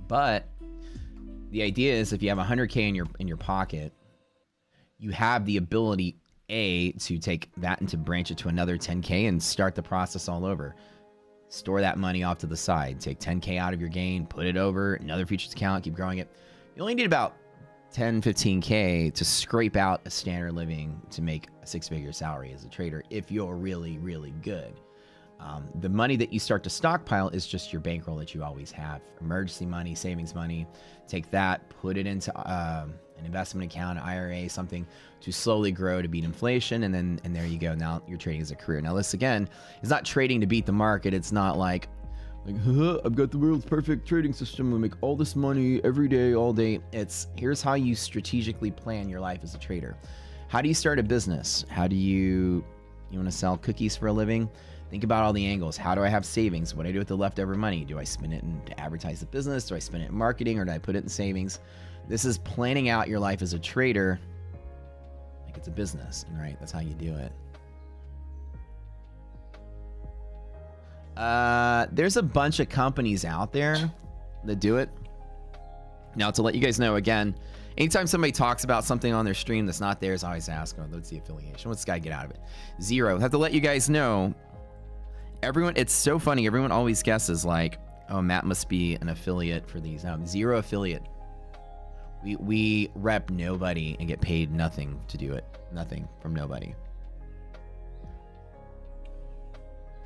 But the idea is if you have 100K in your pocket, you have the ability to take that and to branch it to another 10K and start the process all over. Store that money off to the side, take 10K out of your gain, put it over another futures account, keep growing it. You only need about 10, 15K to scrape out a standard living to make a 6-figure salary as a trader if you're really, really good. The money that you start to stockpile is just your bankroll that you always have. Emergency money, savings money. Take that, put it into an investment account, an IRA, something to slowly grow to beat inflation. And there you go. Now you're trading as a career. Now this again is not trading to beat the market. It's not like I've got the world's perfect trading system. I make all this money every day, all day. It's here's how you strategically plan your life as a trader. How do you start a business? How do you want to sell cookies for a living? Think about all the angles. How do I have savings? What do I do with the leftover money? Do I spend it to advertise the business? Do I spend it in marketing, or do I put it in savings? This is planning out your life as a trader like it's a business, right? That's how you do it. There's a bunch of companies out there that do it. Now, to let you guys know, again, anytime somebody talks about something on their stream that's not theirs, I always ask, oh, what's the affiliation? What's this guy get out of it? Zero. I have to let you guys know, everyone, it's so funny. Everyone always guesses like, oh, Matt must be an affiliate for these. No, zero affiliate. We rep nobody and get paid nothing to do it. Nothing from nobody.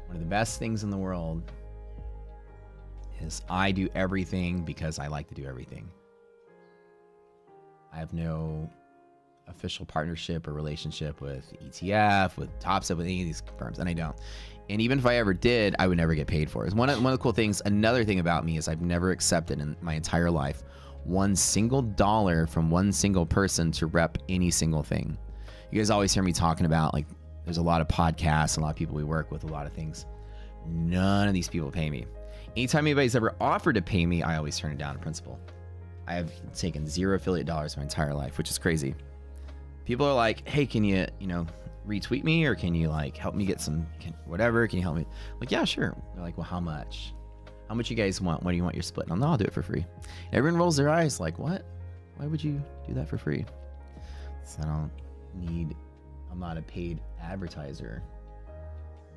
One of the best things in the world is I do everything because I like to do everything. I have no official partnership or relationship with ETF, with TopStep, with any of these firms, and I don't. And even if I ever did, I would never get paid for it. One of the cool things, another thing about me is I've never accepted in my entire life one single dollar from one single person to rep any single thing. You guys always hear me talking about, like, there's a lot of podcasts, a lot of people we work with, a lot of things. None of these people pay me. Anytime anybody's ever offered to pay me, I always turn it down in principle. I have taken zero affiliate dollars my entire life, which is crazy. People are like, hey, can you retweet me, or can you like help me get some whatever? Can you help me? I'm like, yeah, sure. They're like, well, how much? How much you guys want? What do you want your split? No, I'll do it for free. And everyone rolls their eyes like, what? Why would you do that for free? So I'm not a paid advertiser.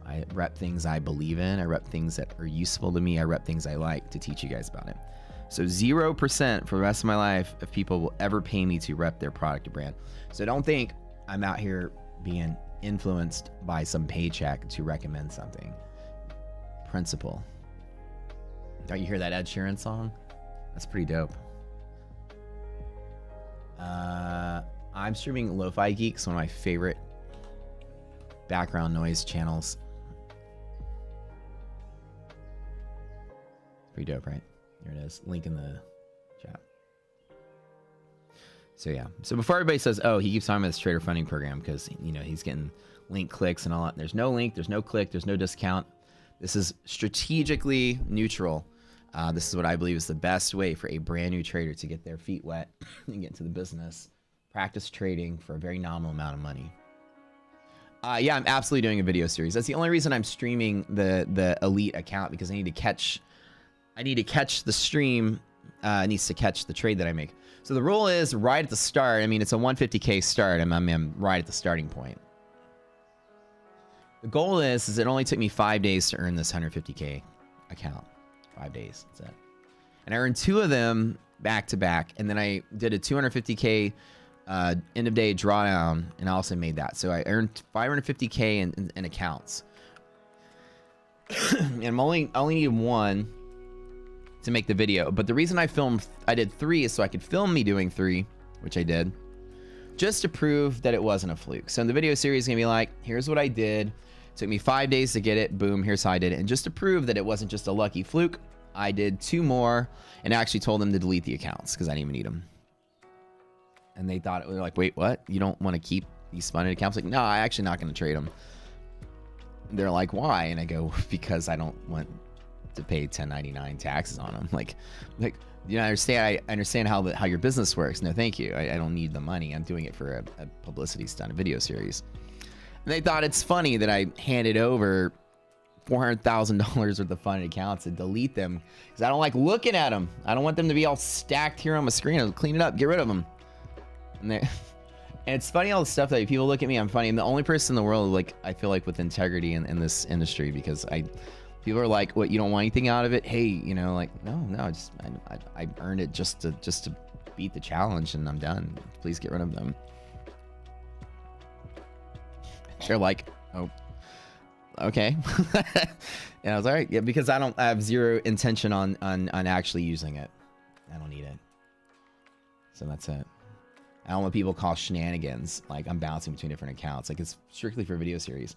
I rep things I believe in. I rep things that are useful to me. I rep things I like to teach you guys about it. So 0% for the rest of my life if people will ever pay me to rep their product or brand. So don't think I'm out here being influenced by some paycheck to recommend something. Principle. Don't you hear that Ed Sheeran song? That's pretty dope. I'm streaming Lo-Fi Geeks, one of my favorite background noise channels. Pretty dope, right? Here it is. Link in the chat. So yeah. So before everybody says, oh, he keeps talking about this trader funding program because, you know, he's getting link clicks and all that. There's no link, there's no click, there's no discount. This is strategically neutral. This is what I believe is the best way for a brand new trader to get their feet wet and get into the business, practice trading for a very nominal amount of money. Yeah, I'm absolutely doing a video series. That's the only reason I'm streaming the elite account, because I need to catch the stream. It needs to catch the trade that I make. So the rule is right at the start. I mean, it's a 150K start. I'm right at the starting point. The goal is it only took me 5 days to earn this 150K account. 5 days, that's it. And I earned 2 of them back to back. And then I did a 250K end of day drawdown, and I also made that. So I earned 550K in accounts. And I only need 1 to make the video. But the reason I did 3 is so I could film me doing 3, which I did, just to prove that it wasn't a fluke. So in the video series, it's gonna be like, here's what I did. It took me 5 days to get it. Boom, here's how I did it. And just to prove that it wasn't just a lucky fluke, I did 2 more and actually told them to delete the accounts because I didn't even need them. And they thought, they're like, wait, what? You don't want to keep these funded accounts? Like, no, I'm actually not going to trade them. And they're like, why? And I go, because I don't want to pay 1099 taxes on them. Like, you know, I understand how your business works. No, thank you. I don't need the money. I'm doing it for a publicity stunt, a video series. And they thought it's funny that I handed over $400,000 worth of funded accounts and delete them because I don't like looking at them. I don't want them to be all stacked here on my screen. I'll clean it up, get rid of them. And it's funny all the stuff that people look at me. I'm funny. I'm the only person in the world, like, I feel like, with integrity in this industry, because people are like, what, you don't want anything out of it? Hey, you know, like, no, just I earned it just to beat the challenge, and I'm done. Please get rid of them. They're like, oh, okay. And I was all right, yeah, because I have zero intention on actually using it. I don't need it. So that's it. I don't want people call shenanigans like I'm bouncing between different accounts. Like, it's strictly for video series.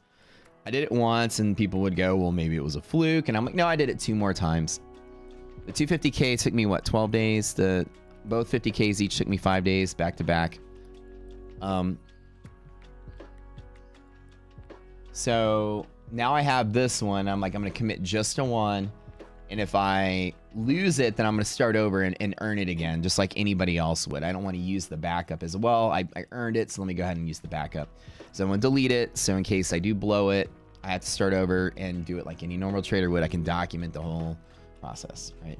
I did it once and people would go, well, maybe it was a fluke. And I'm like, no, I did it 2 more times. The 250K took me, what, 12 days? Both 50Ks each took me 5 days back to back. So now I have this one. I'm like, I'm going to commit just to 1. And if I lose it, then I'm going to start over and earn it again, just like anybody else would. I don't want to use the backup as well. I earned it, so let me go ahead and use the backup. So I'm going to delete it. So in case I do blow it, I have to start over and do it like any normal trader would. I can document the whole process, right?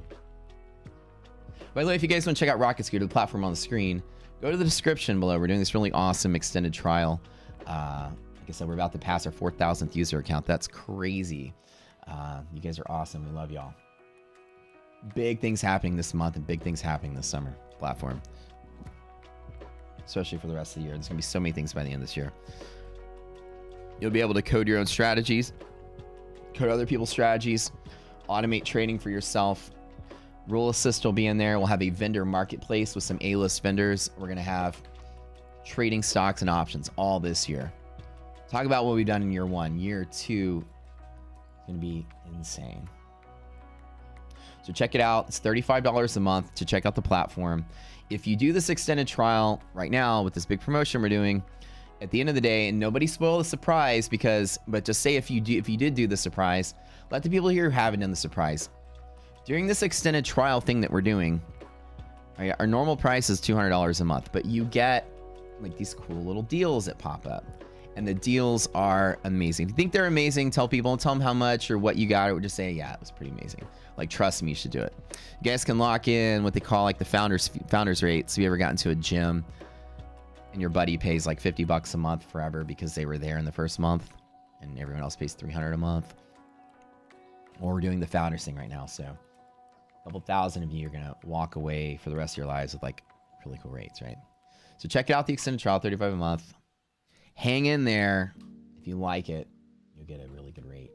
By the way, if you guys want to check out Rocket Scooter, the platform on the screen, go to the description below. We're doing this really awesome extended trial. Like I said, we're about to pass our 4,000th user account. That's crazy. You guys are awesome. We love y'all. Big things happening this month and big things happening this summer. Platform. Especially for the rest of the year. There's going to be so many things by the end of this year. You'll be able to code your own strategies, code other people's strategies, automate trading for yourself. Rule Assist will be in there. We'll have a vendor marketplace with some A-list vendors. We're going to have trading stocks and options all this year. Talk about what we've done in year 1. Year 2 is going to be insane. So check it out. It's $35 a month to check out the platform. If you do this extended trial right now with this big promotion we're doing, at the end of the day, and nobody spoil the surprise, but just say if you did do the surprise, let the people here who haven't done the surprise. During this extended trial thing that we're doing, right, our normal price is $200 a month, but you get like these cool little deals that pop up. And the deals are amazing. If you think they're amazing, tell people, tell them how much or what you got, or just say, yeah, it was pretty amazing. Like, trust me, you should do it. You guys can lock in what they call like the founders rate. So if you ever got into a gym and your buddy pays like $50 a month forever because they were there in the first month and everyone else pays $300 a month. Or we're doing the founders thing right now. So a couple thousand of you are going to walk away for the rest of your lives with like really cool rates, right? So check it out, the extended trial, $35 a month. Hang in there. If you like it, you'll get a really good rate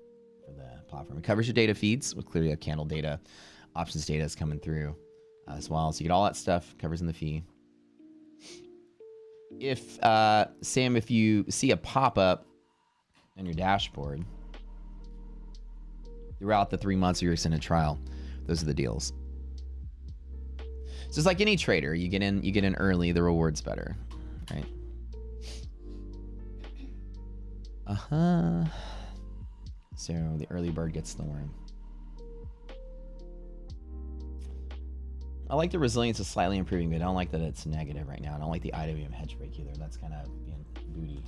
for the platform. It covers your data feeds with clearly a candle data, options data is coming through as well. So you get all that stuff, covers in the fee. if Sam, if you see a pop-up on your dashboard throughout the 3 months of your extended trial, those are the deals. So it's like any trader. You get in early, the reward's better, right? So the early bird gets the worm. I like the resilience is slightly improving, but I don't like that it's negative right now. I don't like the IWM hedge break either. That's kind of being booty.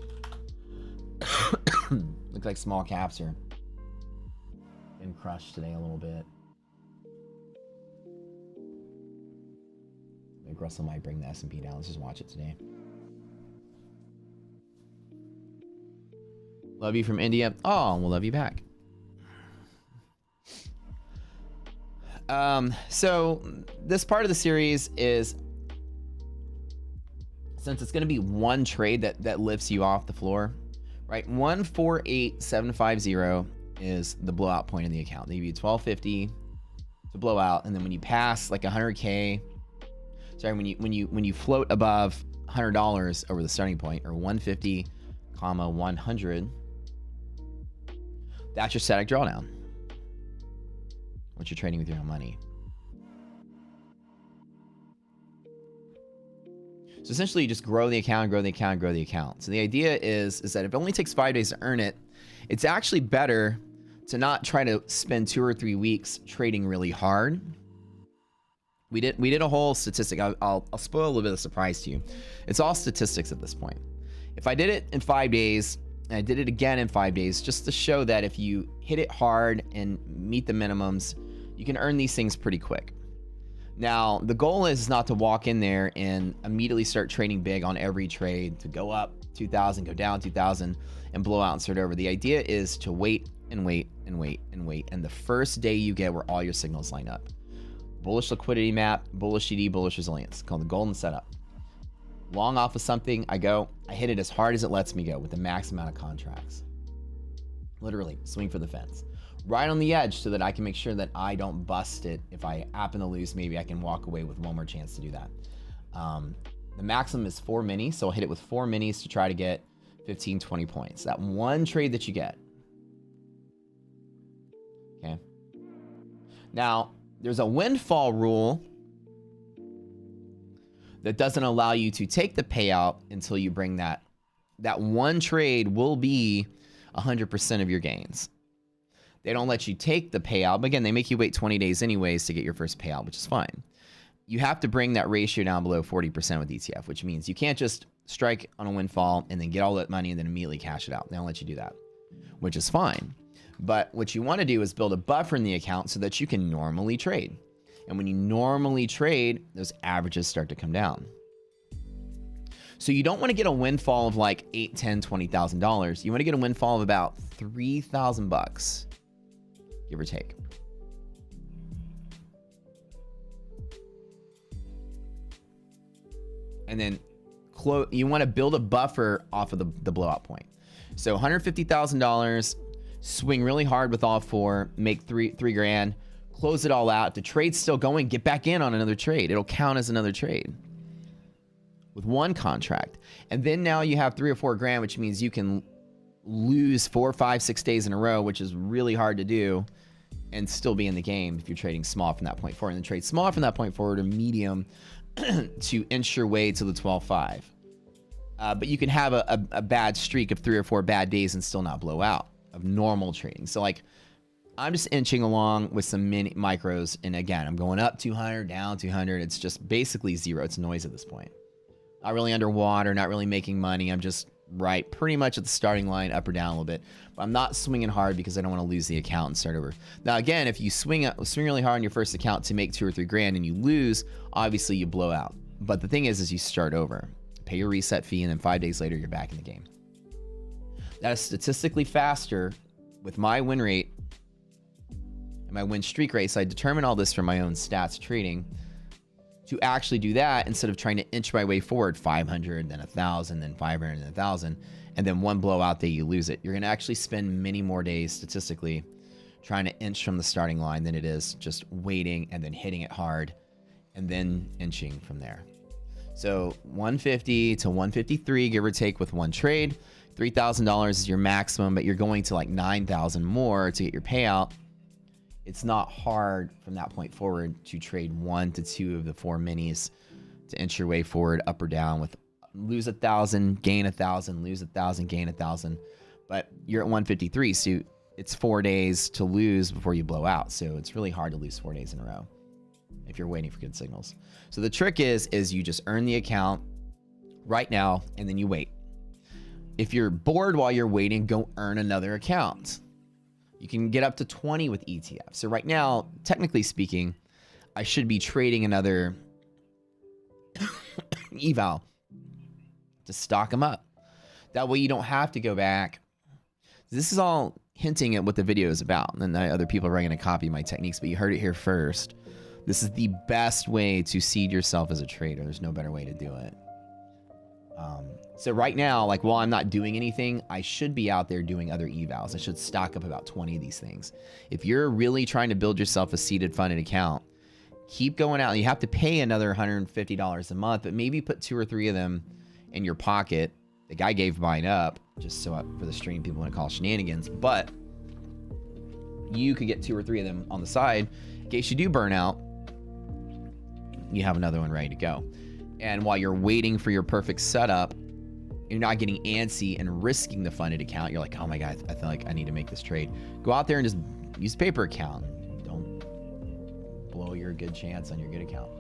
Looks like small caps are getting crushed today a little bit. Maybe Russell might bring the S&P down. Let's just watch it today. Love you from India. Oh, we'll love you back. So this part of the series is, since it's going to be one trade that lifts you off the floor, right? 148750 is the blowout point in the account. They give you 1250 to blow out, and then when you pass like 100K, sorry, when you float above $100 over the starting point, or 150, 100, that's your static drawdown. What you're trading with your own money. So essentially, you just grow the account, grow the account, grow the account. So the idea is that if it only takes 5 days to earn it, it's actually better to not try to spend 2 or 3 weeks trading really hard. We did a whole statistic. I'll spoil a little bit of surprise to you. It's all statistics at this point. If I did it in 5 days, and I did it again in 5 days, just to show that if you hit it hard and meet the minimums, you can earn these things pretty quick. Now, the goal is not to walk in there and immediately start trading big on every trade, to go up 2,000, go down 2,000, and blow out and start over. The idea is to wait and wait and wait and wait. And the first day you get where all your signals line up. Bullish liquidity map, bullish ED, bullish resilience, called the golden setup. Long off of something, I hit it as hard as it lets me go with the max amount of contracts. Literally, swing for the fence. Right on the edge so that I can make sure that I don't bust it. If I happen to lose, maybe I can walk away with one more chance to do that. The maximum is 4 minis, so I'll hit it with 4 minis to try to get 15, 20 points. That one trade that you get. Okay. Now, there's a windfall rule that doesn't allow you to take the payout until you bring that one trade will be 100% of your gains. They don't let you take the payout, but again, they make you wait 20 days anyways to get your first payout, which is fine. You have to bring that ratio down below 40% with ETF, which means you can't just strike on a windfall and then get all that money and then immediately cash it out. They don't let you do that, which is fine. But what you want to do is build a buffer in the account so that you can normally trade. And when you normally trade, those averages start to come down. So you don't want to get a windfall of like $8, $10, $20,000. You want to get a windfall of about $3,000, give or take. And then you want to build a buffer off of the blowout point. So $150,000, swing really hard with all 4, make three grand, close it all out. If the trade's still going, get back in on another trade. It'll count as another trade with one contract. And then now you have 3 or 4 grand, which means you can lose 4, 5, 6 days in a row, which is really hard to do, and still be in the game if you're trading small from that point forward. And then trade small from that point forward to medium to inch your way to the 12.5. But you can have a bad streak of 3 or 4 bad days and still not blow out of normal trading. So like, I'm just inching along with some mini micros. And again, I'm going up 200, down 200. It's just basically zero. It's noise at this point. Not really underwater, not really making money. I'm just right pretty much at the starting line, up or down a little bit. But I'm not swinging hard because I don't want to lose the account and start over. Now, again, if you swing really hard on your first account to make 2 or 3 grand and you lose, obviously you blow out. But the thing is you start over, pay your reset fee, and then 5 days later, you're back in the game. That is statistically faster with my win rate and my win streak rate. So I determine all this from my own stats trading to actually do that instead of trying to inch my way forward 500, then 1,000, then 500, then 1,000, and then one blowout day you lose it. You're going to actually spend many more days statistically trying to inch from the starting line than it is just waiting and then hitting it hard and then inching from there. So 150 to 153, give or take, with one trade. $3,000 is your maximum, but you're going to like 9,000 more to get your payout. It's not hard from that point forward to trade 1 to 2 of the 4 minis to inch your way forward, up or down, with lose 1,000, gain 1,000, lose 1,000, gain 1,000. But you're at 153, so it's 4 days to lose before you blow out. So it's really hard to lose 4 days in a row if you're waiting for good signals. So the trick is you just earn the account right now and then you wait. If you're bored while you're waiting, go earn another account. You can get up to 20 with ETF. So right now, technically speaking, I should be trading another eval to stock them up. That way you don't have to go back. This is all hinting at what the video is about. And then other people are going to copy my techniques, but you heard it here first. This is the best way to seed yourself as a trader. There's no better way to do it. So right now, like while I'm not doing anything, I should be out there doing other evals. I should stock up about 20 of these things. If you're really trying to build yourself a seeded funded account, keep going out. You have to pay another $150 a month, but maybe put 2 or 3 of them in your pocket. The guy gave mine up just so for the stream people want to call shenanigans, but you could get 2 or 3 of them on the side in case you do burn out. You have another one ready to go. And while you're waiting for your perfect setup, you're not getting antsy and risking the funded account. You're like, oh my God, I feel like I need to make this trade. Go out there and just use paper account. Don't blow your good chance on your good account,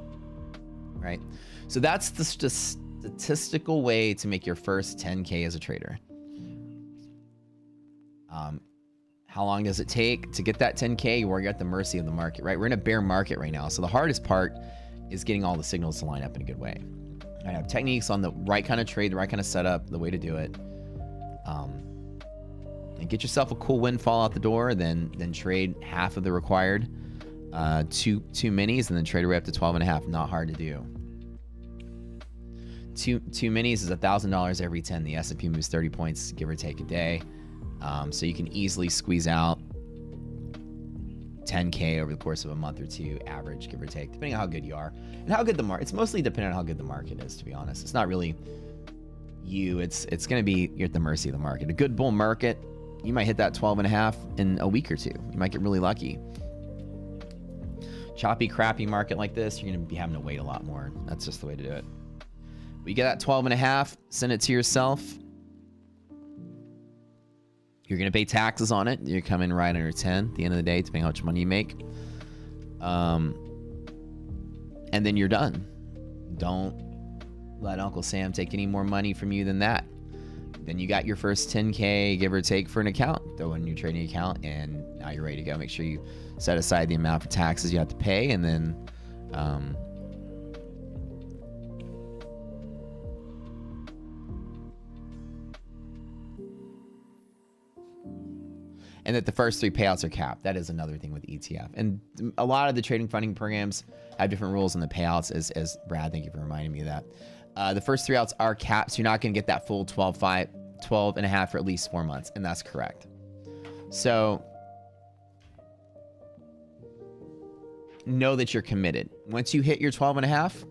right? So that's the statistical way to make your first 10K as a trader. How long does it take to get that 10K? You're at the mercy of the market, right? We're in a bear market right now. So the hardest part is getting all the signals to line up in a good way. I have techniques on the right kind of trade, the right kind of setup, the way to do it. And get yourself a cool windfall out the door, then trade half of the required two minis, and then trade away up to 12.5. Not hard to do. Two minis is $1,000 every 10. The S&P moves 30 points, give or take a day. So you can easily squeeze out 10K over the course of a month or two, average, give or take, depending on how good you are and how good the market. It's mostly dependent on how good the market is, to be honest. It's not really you. It's going to be, you're at the mercy of the market. A good bull market, you might hit that 12.5 in a week or two. You might get really lucky. Choppy, crappy market like this, you're going to be having to wait a lot more. That's just the way to do it. But you get that 12.5, send it to yourself. You're going to pay taxes on it. You're coming right under 10 at the end of the day, depending on how much money you make. And then you're done. Don't let Uncle Sam take any more money from you than that. Then you got your first 10K, give or take, for an account. Throw in your trading account, and now you're ready to go. Make sure you set aside the amount for taxes you have to pay, and then and that the first 3 payouts are capped. That is another thing with ETF. And a lot of the trading funding programs have different rules in the payouts, as Brad, thank you for reminding me of that. The first 3 outs are capped, so you're not going to get that full 12.5 for at least 4 months, and that's correct. So know that you're committed. Once you hit your 12.5,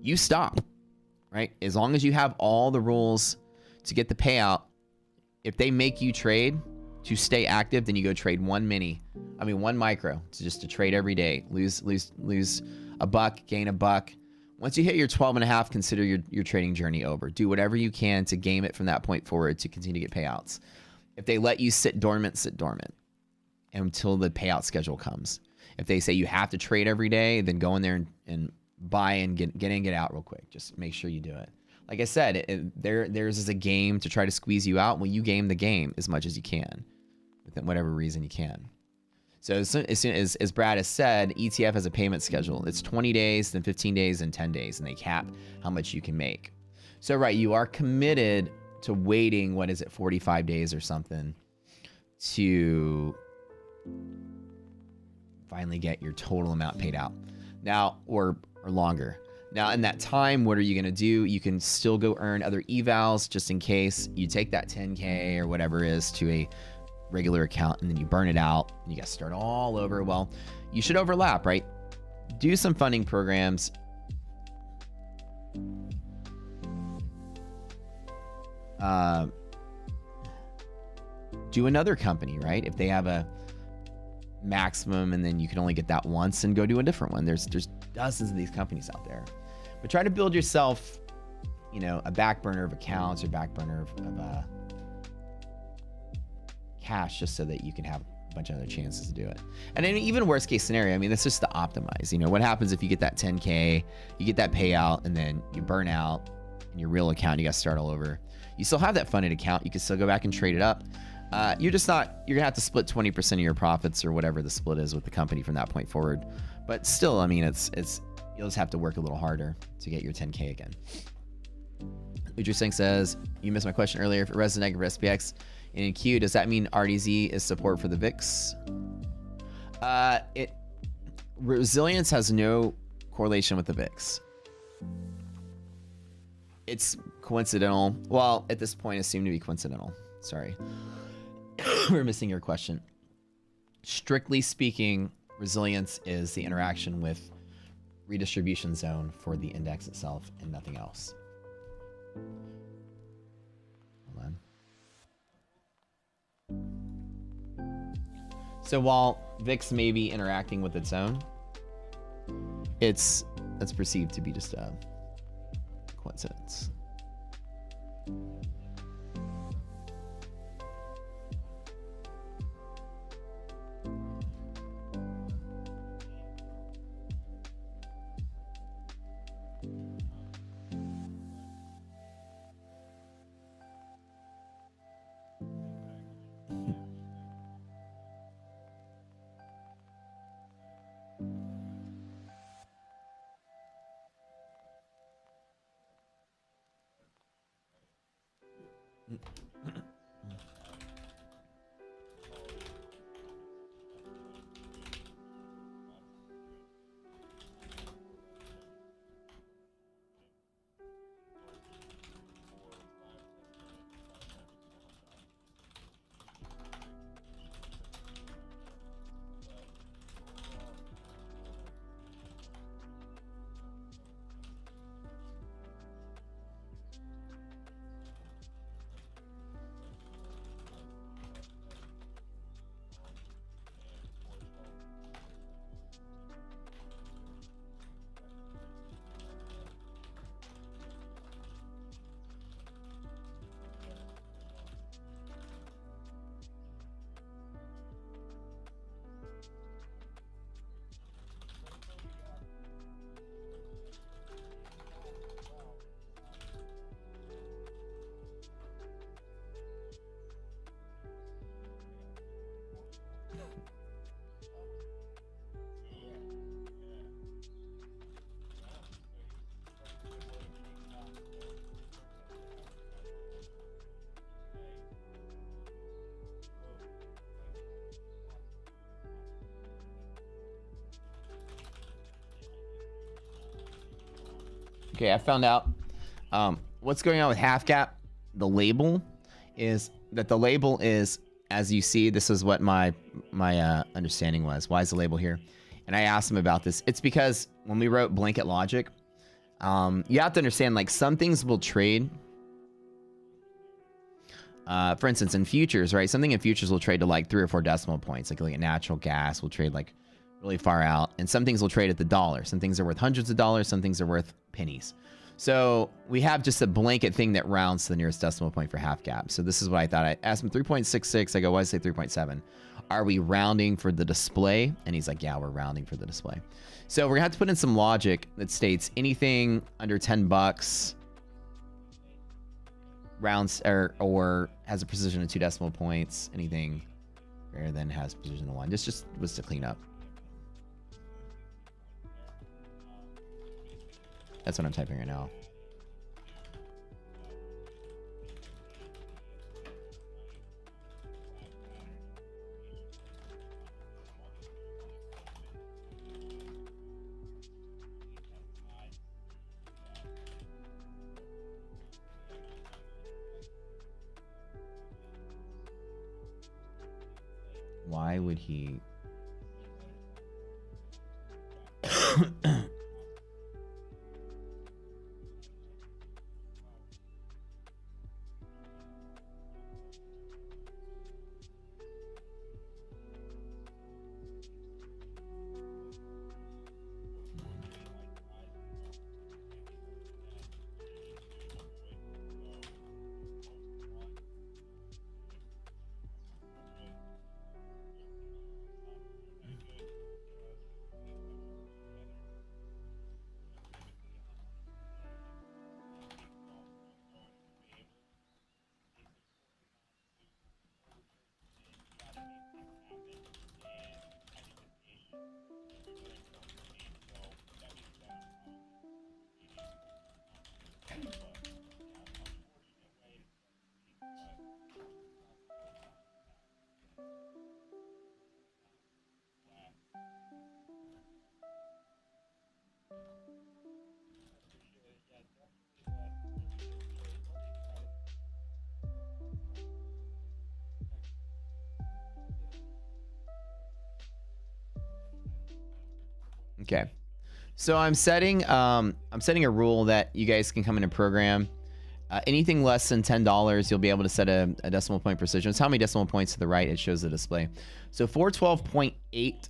you stop, right? As long as you have all the rules to get the payout. If they make you trade to stay active, then you go trade one micro to trade every day. Lose a buck, gain a buck. Once you hit your 12.5, consider your trading journey over. Do whatever you can to game it from that point forward to continue to get payouts. If they let you sit dormant until the payout schedule comes. If they say you have to trade every day, then go in there and buy and get in, get out real quick. Just make sure you do it. Like I said, theirs is a game to try to squeeze you out. Well, you game the game as much as you can, within whatever reason you can. So as soon as Brad has said, ETF has a payment schedule. It's 20 days, then 15 days, and 10 days, and they cap how much you can make. So right, you are committed to waiting, 45 days or something, to finally get your total amount paid out. Now, or longer. Now, in that time, what are you going to do? You can still go earn other evals just in case you take that 10K or whatever it is to a regular account and then you burn it out and you got to start all over. Well, you should overlap, right? do some funding programs. Do another company, right? If they have a maximum and then you can only get that once, and go do a different one. There's dozens of these companies out there. But try to build yourself, you know, a back burner of accounts or back burner of cash, just so that you can have a bunch of other chances to do it. And then even worst case scenario, I mean, that's just to optimize. You know, what happens if you get that 10K, you get that payout, and then you burn out in your real account, you got to start all over. You still have that funded account. You can still go back and trade it up. You're gonna have to split 20% of your profits or whatever the split is with the company from that point forward. But still, I mean, you'll just have to work a little harder to get your 10K again. Luger Singh says, you missed my question earlier. If it resonates negative for SPX and in Q, does that mean RDZ is support for the VIX? Resilience has no correlation with the VIX. It's coincidental. Well, at this point, it seemed to be coincidental. Sorry. We're missing your question. Strictly speaking, resilience is the interaction with redistribution zone for the index itself and nothing else. Hold on. So while VIX may be interacting with its own, it's perceived to be just a coincidence. Okay, I found out what's going on with half gap. The label is as you see. This is what my understanding was. Why is the label here? And I asked him about this. It's because when we wrote blanket logic, you have to understand, like, some things will trade. For instance, in futures, right? Something in futures will trade to like 3 or 4 decimal points. Like at natural gas will trade like really far out, and some things will trade at the dollar. Some things are worth hundreds of dollars. Some things are worth pennies. So we have just a blanket thing that rounds to the nearest decimal point for half gap. So this is what I thought. I asked him 3.66. I go, why did I say 3.7? Are we rounding for the display? And he's like, yeah, we're rounding for the display. So we're gonna have to put in some logic that states anything under 10 bucks rounds or has a precision of 2 decimal points. Anything greater than has precision of 1. This just was to clean up. That's what I'm typing right now. Why would he Okay. So I'm setting a rule that you guys can come in and program. Anything less than $10, you'll be able to set a decimal point precision. It's how many decimal points to the right it shows the display. So 412.8,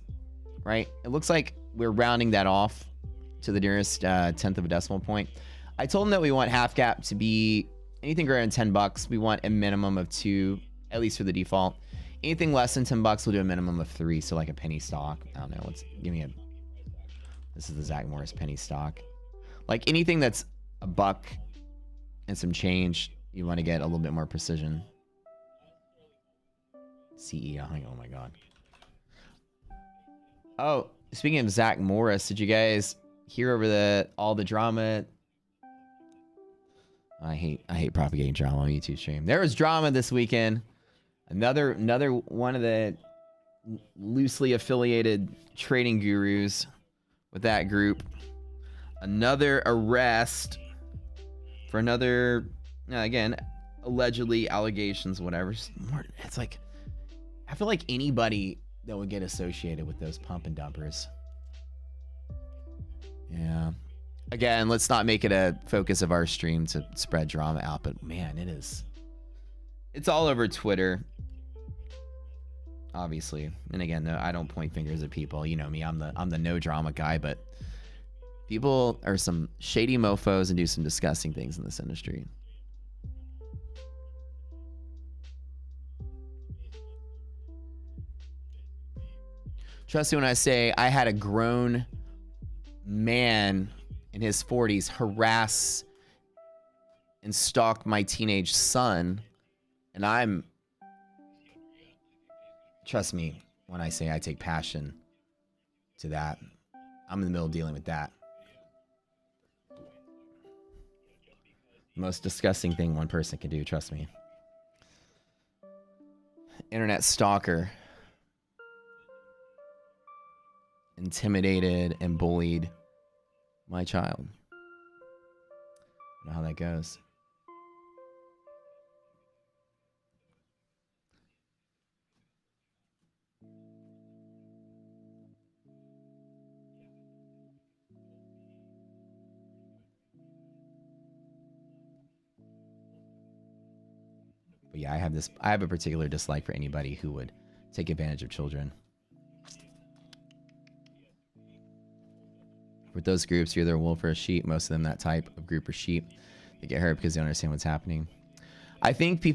right? It looks like we're rounding that off to the nearest tenth of a decimal point. I told them that we want half cap to be anything greater than $10. We want a minimum of 2, at least for the default. Anything less than $10, we'll do a minimum of 3. So like a penny stock. I don't know. This is the Zach Morris penny stock. Like anything that's a buck and some change, you want to get a little bit more precision. CEO, oh my God. Oh, speaking of Zach Morris, did you guys hear over all the drama? I hate propagating drama on YouTube stream. There was drama this weekend. Another one of the loosely affiliated trading gurus with that group. Another arrest for another, again, allegedly allegations, whatever. It's like, I feel like anybody that would get associated with those pump and dumpers. Yeah. Again, let's not make it a focus of our stream to spread drama out, but man, it's all over Twitter. Obviously. And again, no, I don't point fingers at people. You know me, I'm the no drama guy, but people are some shady mofos and do some disgusting things in this industry. Trust me when I say I had a grown man in his 40s harass and stalk my teenage son, and trust me when I say I take passion to that. I'm in the middle of dealing with that. Most disgusting thing one person can do, trust me. Internet stalker. Intimidated and bullied my child. I know how that goes. But yeah, I have a particular dislike for anybody who would take advantage of children. With those groups, you're either a wolf or a sheep. Most of them, that type of group are sheep. They get hurt because they don't understand what's happening. I think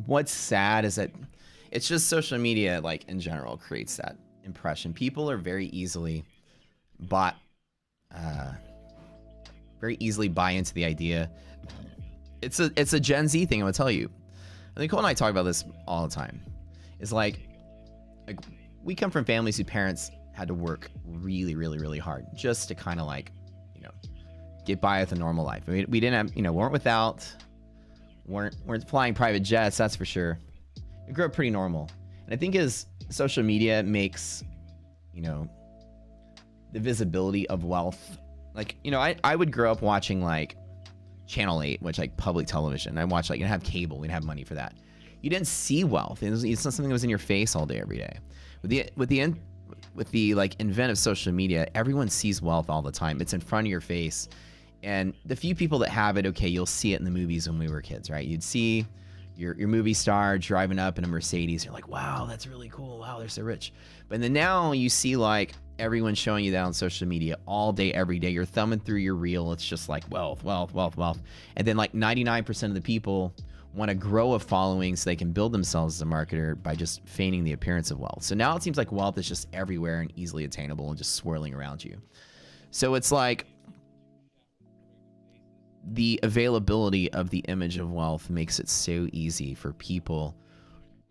what's sad is that it's just social media, like in general, creates that impression. People are very easily buy into the idea. It's a Gen Z thing, I'm gonna tell you. I think Cole and I talk about this all the time. It's like we come from families whose parents had to work really, really, really hard just to kind of get by with a normal life. I mean, we didn't have, weren't flying private jets, that's for sure. We grew up pretty normal. And I think as social media makes, the visibility of wealth, I would grow up watching Channel 8, which public television. I watched have cable, we didn't have money for that. You didn't see wealth. It's not something that was in your face all day, every day. With the invent of social media, everyone sees wealth all the time. It's in front of your face. And the few people that have it, okay, you'll see it in the movies when we were kids, right? You'd see your movie star driving up in a Mercedes. You're like, wow, that's really cool. Wow, they're so rich. But then now you see everyone showing you that on social media all day, every day. You're thumbing through your reel. It's just wealth, wealth, wealth, wealth. And then 99% of the people want to grow a following so they can build themselves as a marketer by just feigning the appearance of wealth. So now it seems like wealth is just everywhere and easily attainable and just swirling around you. So it's the availability of the image of wealth makes it so easy for people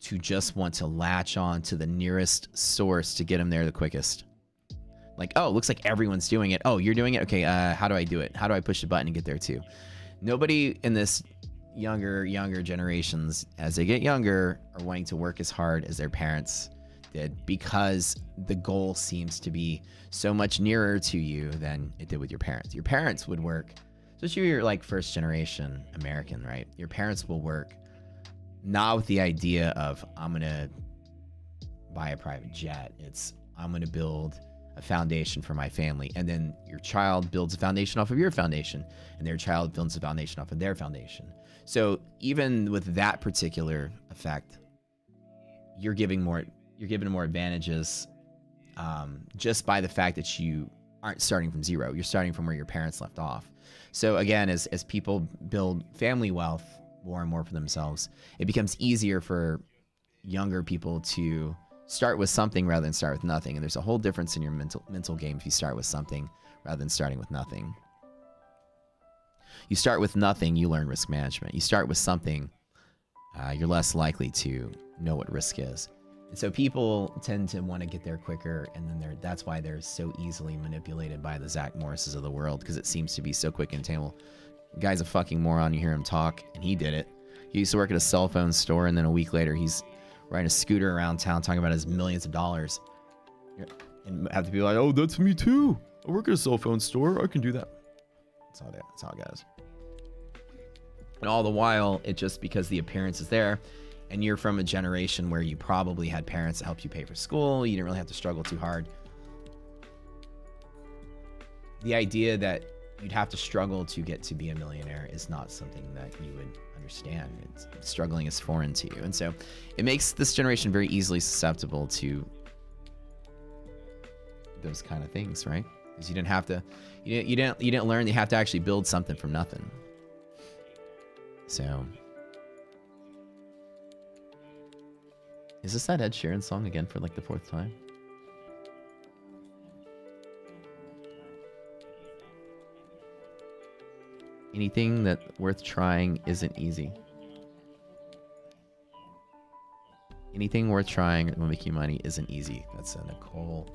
to just want to latch on to the nearest source to get them there the quickest. Oh, looks like everyone's doing it. Oh, you're doing it? Okay, how do I do it? How do I push the button and get there too? Nobody in this younger generations, as they get younger, are wanting to work as hard as their parents did, because the goal seems to be so much nearer to you than it did with your parents. Your parents would work, especially if you're first generation American, right? Your parents will work not with the idea of, I'm gonna buy a private jet. It's, I'm gonna build a foundation for my family. And then your child builds a foundation off of your foundation, and their child builds a foundation off of their foundation. So even with that particular effect, you're giving more advantages just by the fact that you aren't starting from zero. You're starting from where your parents left off. So again, as people build family wealth more and more for themselves, it becomes easier for younger people to start with something rather than start with nothing. And there's a whole difference in your mental game if you start with something rather than starting with nothing. You start with nothing, you learn risk management. You start with something, you're less likely to know what risk is. And so people tend to want to get there quicker, and then that's why they're so easily manipulated by the Zach Morrises of the world, because it seems to be so quick and attainable. The guy's a fucking moron. You hear him talk, and he did it. He used to work at a cell phone store, and then a week later, he's riding a scooter around town talking about his millions of dollars. And have to be like, oh, that's me too. I work at a cell phone store. I can do that. That's how it goes. And all the while, it just because the appearance is there, and you're from a generation where you probably had parents that helped you pay for school. You didn't really have to struggle too hard. The idea that you'd have to struggle to get to be a millionaire is not something that you would understand. Struggling is foreign to you. And so it makes this generation very easily susceptible to those kind of things, right? Because you didn't have to, you didn't learn you have to actually build something from nothing. So is this that Ed Sheeran song again for like the 4th time? Anything that worth trying isn't easy. Anything worth trying will make you money isn't easy. That's a Nicole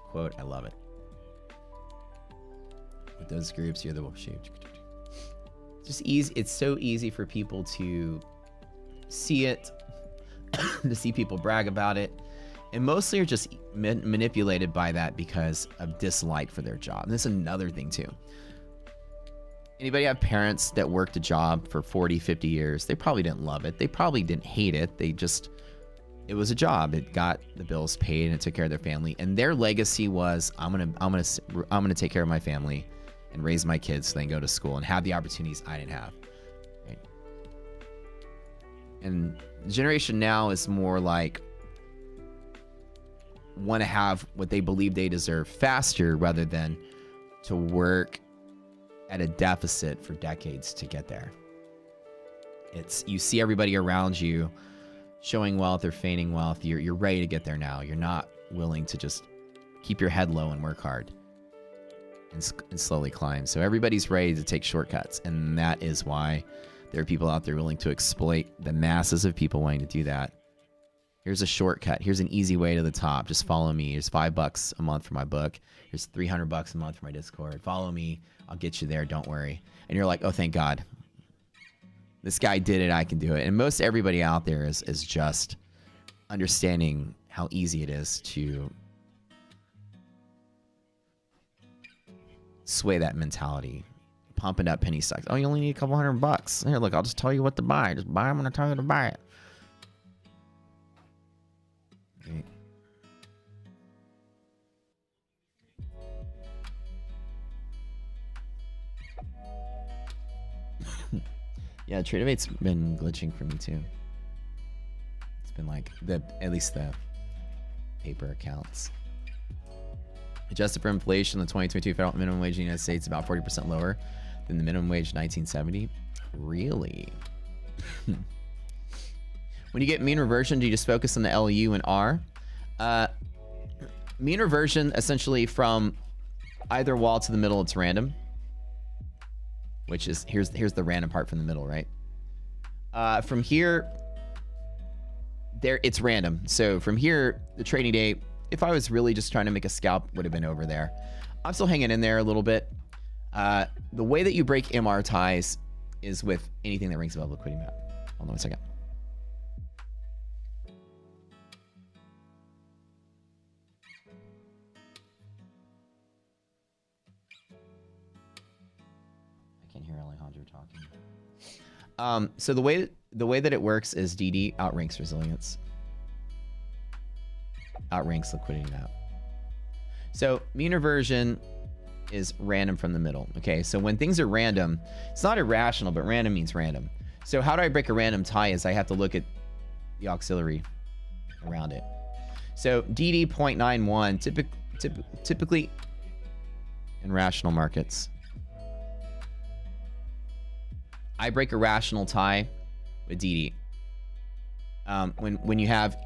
quote. I love it. With those groups, you're the wolf sheep. Just easy. It's so easy for people to see it, to see people brag about it, and mostly are just manipulated by that because of dislike for their job. And this is another thing too. Anybody have parents that worked a job for 40, 50 years? They probably didn't love it. They probably didn't hate it. It was a job. It got the bills paid and it took care of their family. And their legacy was, I'm gonna take care of my family and raise my kids so they can go to school and have the opportunities I didn't have. Right? And the generation now is more like want to have what they believe they deserve faster rather than to work at a deficit for decades to get there. You see everybody around you showing wealth or feigning wealth. You're ready to get there now. You're not willing to just keep your head low and work hard and slowly climb. So everybody's ready to take shortcuts, and that is why there are people out there willing to exploit the masses of people wanting to do that. Here's a shortcut. Here's an easy way to the top. Just follow me. Here's $5 a month for my book. Here's $300 a month for my Discord. Follow me. I'll get you there. Don't worry. And you're like, oh, thank God. This guy did it. I can do it. And most everybody out there is just understanding how easy it is to sway that mentality. Pumping up penny stocks. Oh, you only need a couple $100. Here, look, I'll just tell you what to buy. Just buy them when I tell you to buy it. Okay. Yeah, TradeAvate's been glitching for me too. It's been like at least the paper accounts. Adjusted for inflation, the 2022 federal minimum wage in the United States is about 40% lower than the minimum wage in 1970. Really? When you get mean reversion, do you just focus on the LU and R? Mean reversion, essentially from either wall to the middle, it's random. Which is, here's the random part from the middle, right? From here, it's random. So from here, the trading day, if I was really just trying to make a scalp, would have been over there. I'm still hanging in there a little bit. The way that you break MR ties is with anything that rings above liquidity map. Hold on a second. I can't hear Alejandro talking. So the way that it works is DD outranks resilience. Outranks liquidity map. So mean reversion is random from the middle. Okay, so when things are random, it's not irrational, but random means random. So how do I break a random tie is I have to look at the auxiliary around it. So DD 0.91, typically in rational markets, I break a rational tie with DD. When you have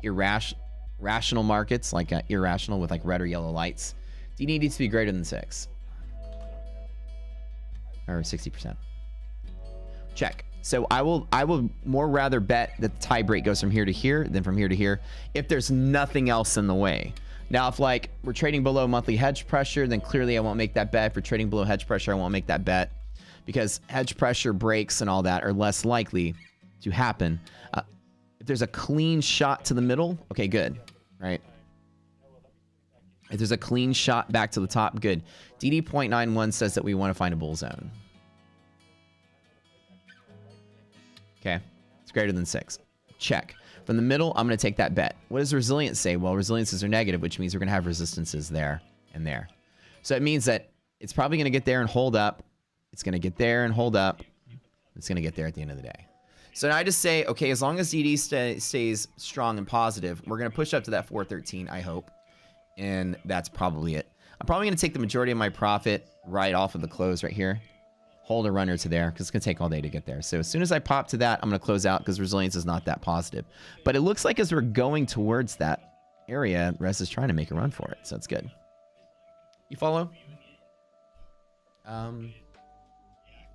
rational markets, like irrational with like red or yellow lights, DD needs to be greater than 6. Or 60%. Check. So I will more rather bet that the tie break goes from here to here than from here to here if there's nothing else in the way. Now, if like we're trading below monthly hedge pressure, then clearly I won't make that bet. If we're trading below hedge pressure, I won't make that bet because hedge pressure breaks and all that are less likely to happen. If there's a clean shot to the middle, okay, good, right? If there's a clean shot back to the top, good. DD 0.91 says that we want to find a bull zone. Okay, it's greater than 6. Check. From the middle, I'm going to take that bet. What does resilience say? Well, resiliences are negative, which means we're going to have resistances there and there. So it means that it's probably going to get there and hold up. It's going to get there and hold up. It's going to get there at the end of the day. So now I just say, okay, as long as DD stays strong and positive, we're going to push up to that 413, I hope. And that's probably it. I'm probably going to take the majority of my profit right off of the close right here. Hold a runner to there because it's going to take all day to get there. So as soon as I pop to that, I'm going to close out because resilience is not that positive. But it looks like as we're going towards that area, Res is trying to make a run for it. So it's good. You follow?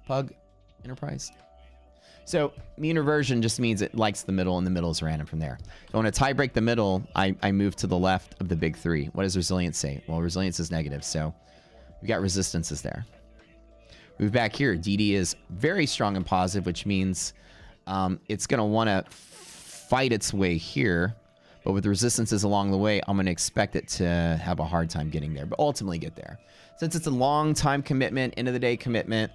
Pug Enterprise. So mean reversion just means it likes the middle and the middle is random from there. So when I tie break the middle, I move to the left of the big 3. What does resilience say? Well, resilience is negative. So we got resistances there. Move back here. DD is very strong and positive, which means it's going to want to fight its way here. But with resistances along the way, I'm going to expect it to have a hard time getting there, but ultimately get there. Since it's a long time commitment, end of the day commitment,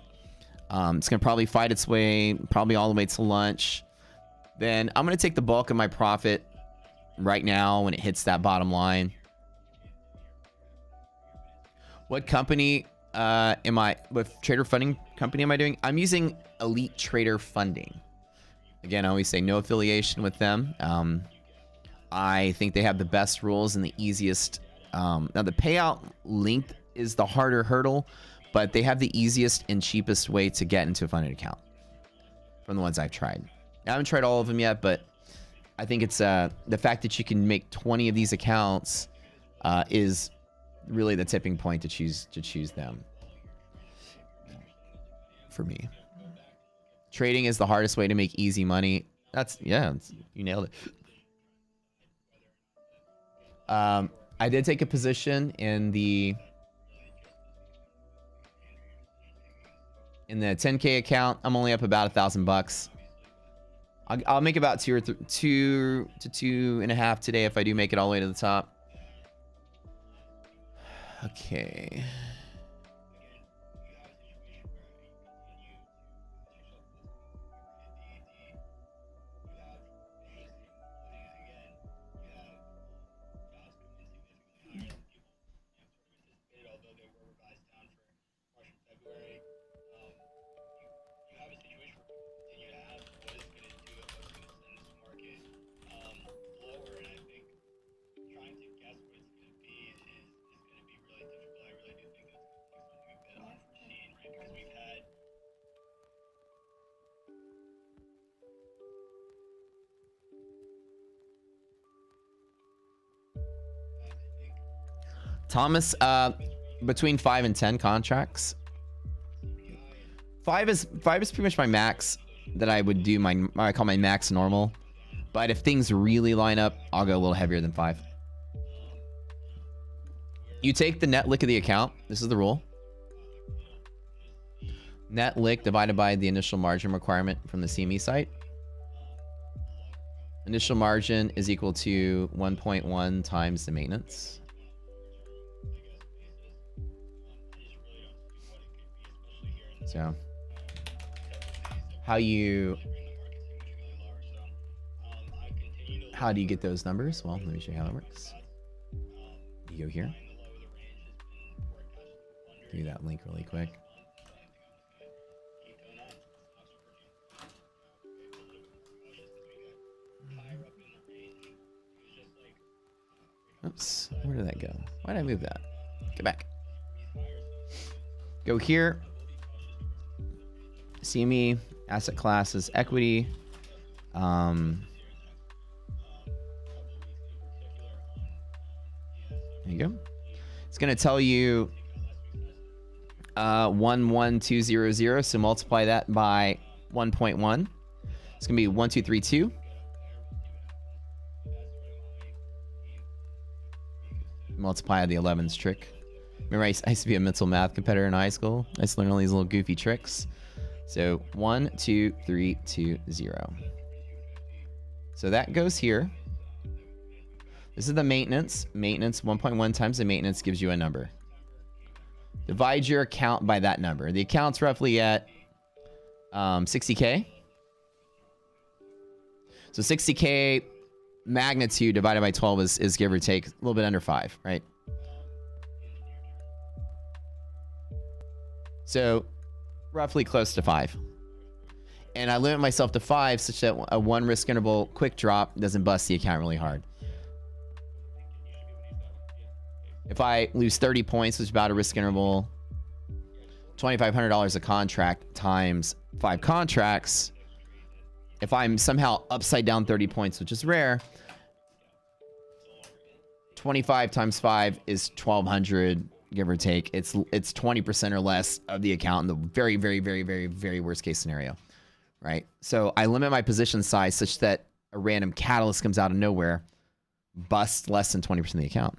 it's going to probably fight its way, probably all the way to lunch. Then I'm going to take the bulk of my profit right now when it hits that bottom line. What company what trader funding company am I doing? I'm using Elite Trader Funding. Again, I always say no affiliation with them. I think they have the best rules and the easiest. Now the payout length is the harder hurdle, but they have the easiest and cheapest way to get into a funded account from the ones I've tried. I haven't tried all of them yet, but I think it's the fact that you can make 20 of these accounts is really the tipping point to choose them. For me, trading is the hardest way to make easy money. You nailed it. I did take a position in the 10K account. I'm only up about $1,000. I'll make about 2 to 2.5 today if I do make it all the way to the top. Okay. Thomas, between 5 and 10 contracts. 5 is pretty much my max that I would do I call my max normal. But if things really line up, I'll go a little heavier than 5. You take the net lick of the account. This is the rule. Net lick divided by the initial margin requirement from the CME site. Initial margin is equal to 1.1 times the maintenance. So, how do you get those numbers? Well, let me show you how it works. You go here. through that link really quick. Oops, where did that go? Why did I move that? Get back. Go here. CME, asset classes, equity. There you go. It's going to tell you 11200. So multiply that by 1.1. It's going to be 1232. Multiply the 11's trick. Remember, I used to be a mental math competitor in high school. I used to learn all these little goofy tricks. So 12320. So that goes here. This is the maintenance. Maintenance 1.1 times the maintenance gives you a number. Divide your account by that number. The account's roughly at 60K. So 60K magnitude divided by 12 is give or take a little bit under 5, right? So roughly close to 5. And I limit myself to 5 such that a 1 risk interval quick drop doesn't bust the account really hard. If I lose 30 points, which is about a risk interval, $2,500 a contract times 5 contracts. If I'm somehow upside down 30 points, which is rare, 25 times 5 is 1,200, give or take. It's 20% or less of the account in the very, very, very, very, very worst case scenario, right? So I limit my position size such that a random catalyst comes out of nowhere, busts less than 20% of the account.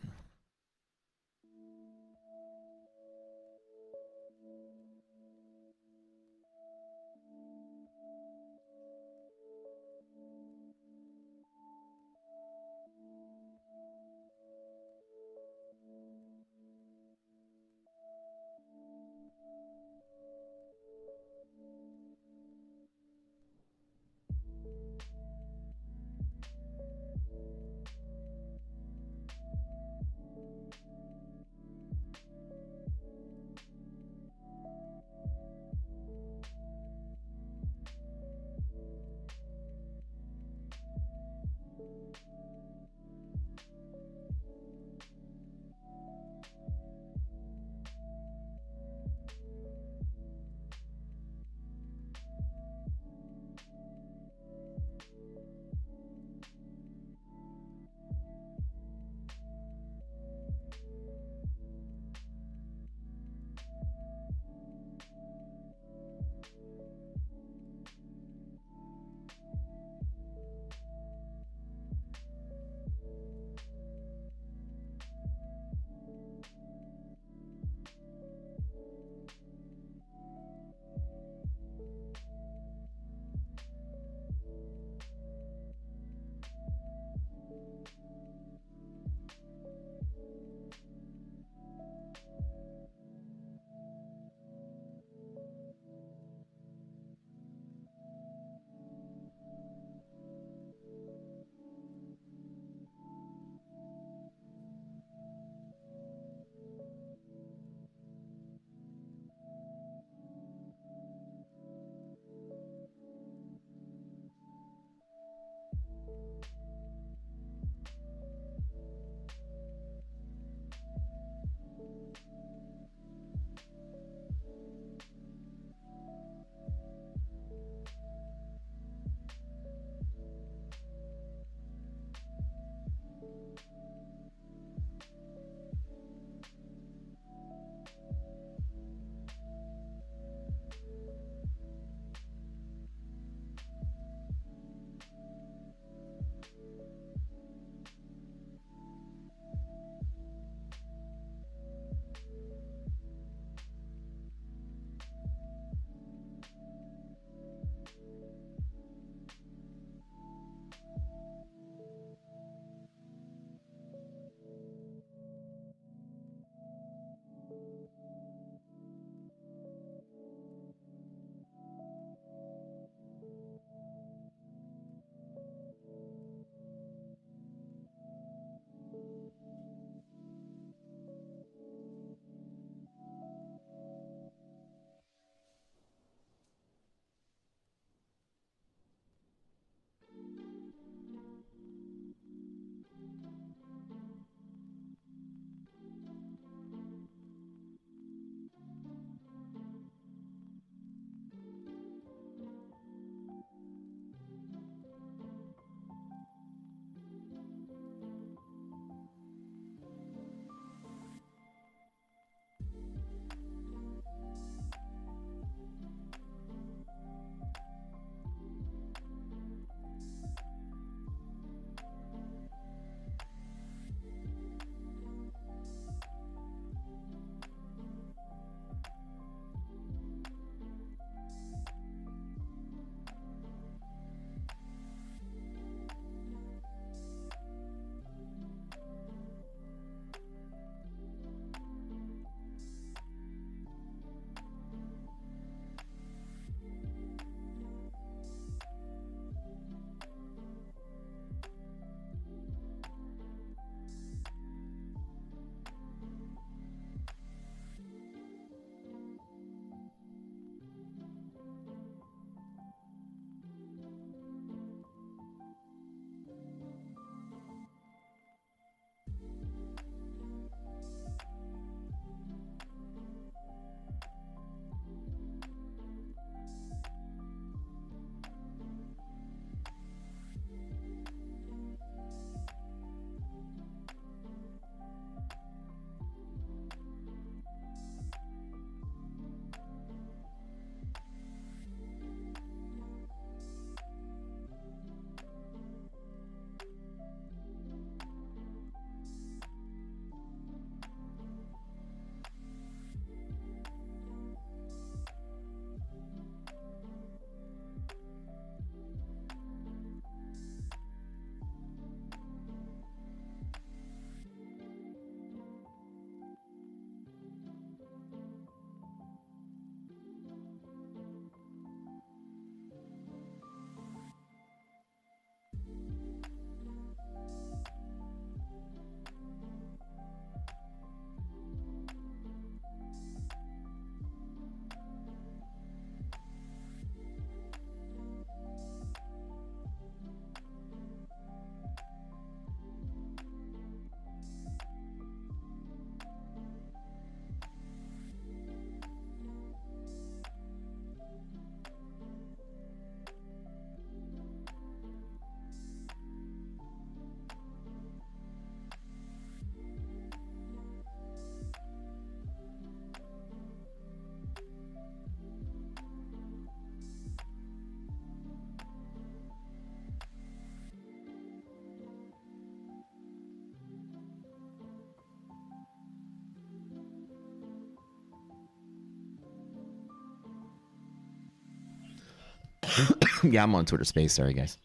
Yeah, I'm on Twitter Space. Sorry, guys.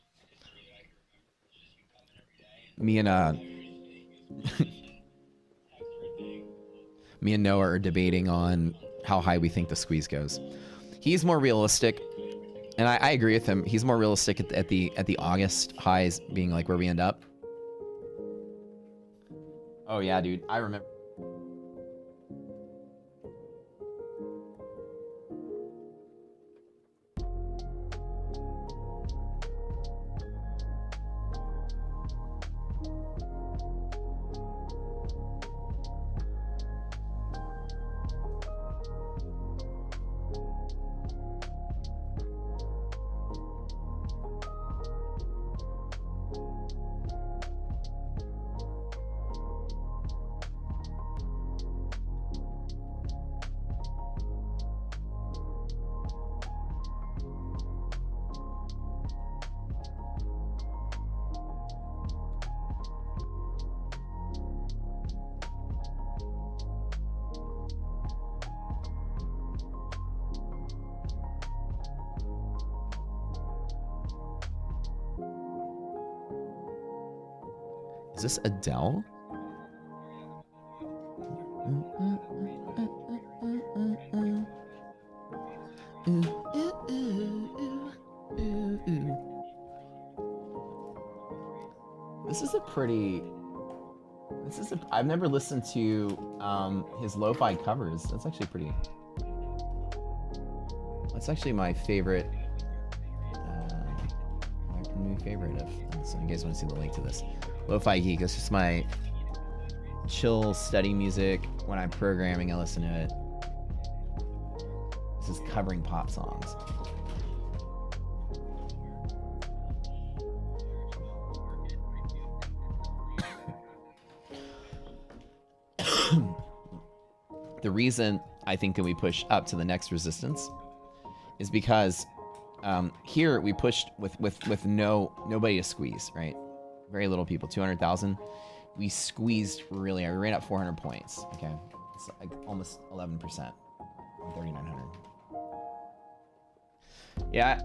Me and me and Noah are debating on how high we think the squeeze goes. He's more realistic, and I agree with him. He's more realistic at the August highs being like where we end up. Oh yeah, dude. I remember. Is this Adele? This is a pretty. This is a. I've never listened to his lo-fi covers. That's actually pretty. That's actually my favorite. My new favorite of. So you guys want to see the link to this? Lo-fi Geek. It's just my chill, steady music. When I'm programming, I listen to it. This is covering pop songs. The reason I think that we push up to the next resistance is because here we pushed with nobody to squeeze, right? Very little people, 200,000. We squeezed really hard. We ran up 400 points. Okay, it's like almost 11%, 3,900. Yeah.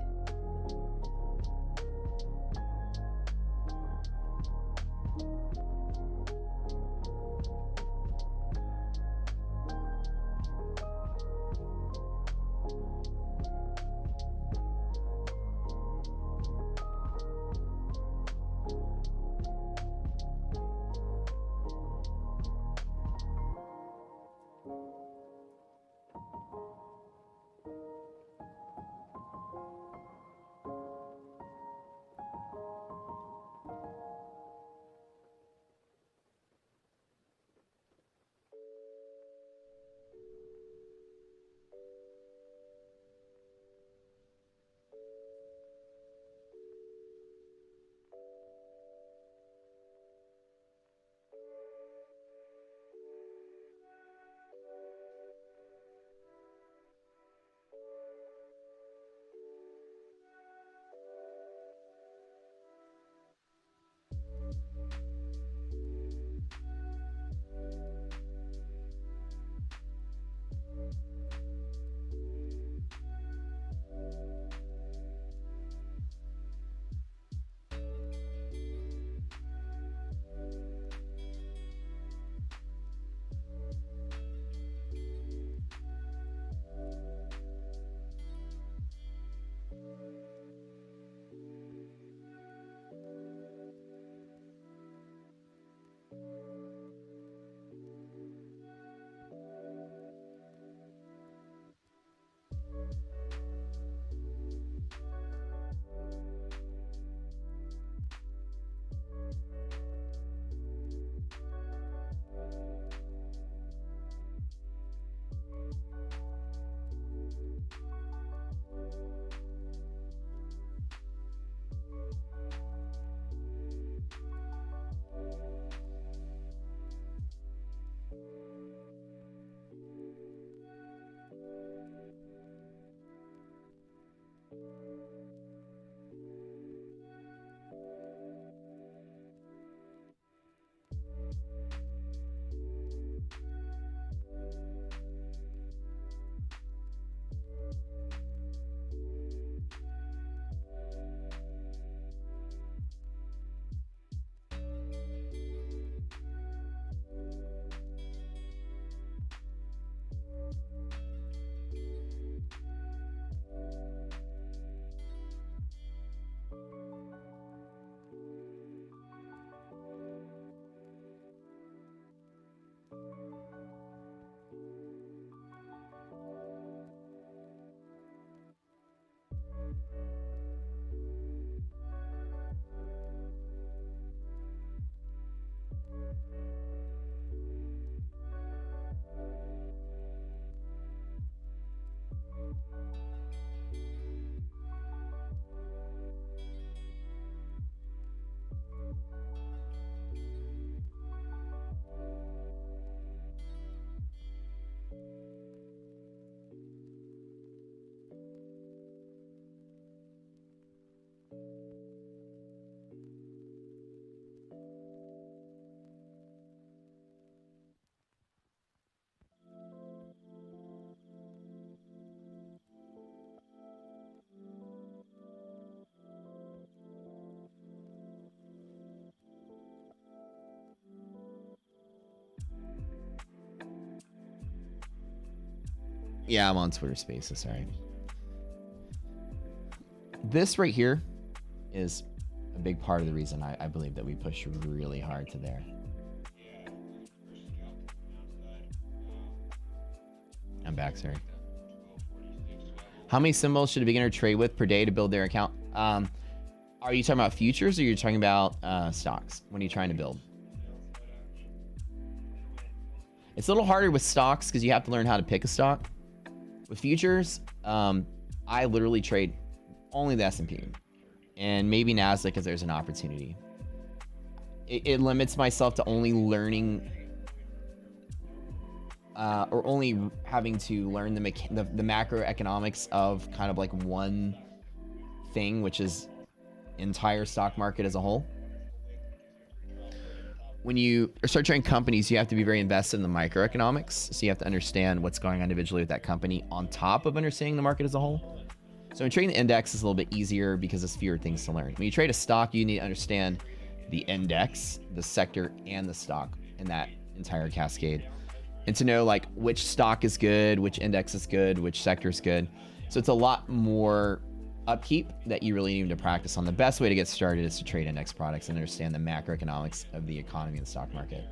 Yeah, I'm on Twitter Spaces. Sorry. This right here is a big part of the reason I believe that we push really hard to there. I'm back, sorry. How many symbols should a beginner trade with per day to build their account? Are you talking about futures or you're talking about stocks when you're trying to build? It's a little harder with stocks because you have to learn how to pick a stock. With futures, I literally trade only the S&P and maybe NASDAQ if there's an opportunity. It limits myself to only learning or only having to learn the macroeconomics of kind of like one thing, which is entire stock market as a whole. When you start trading companies, you have to be very invested in the microeconomics. So you have to understand what's going on individually with that company on top of understanding the market as a whole. So in trading the index is a little bit easier because there's fewer things to learn. When you trade a stock, you need to understand the index, the sector, and the stock in that entire cascade. And to know like which stock is good, which index is good, which sector is good. So it's a lot more upkeep that you really need to practice on. The best way to get started is to trade index products and understand the macroeconomics of the economy and the stock market,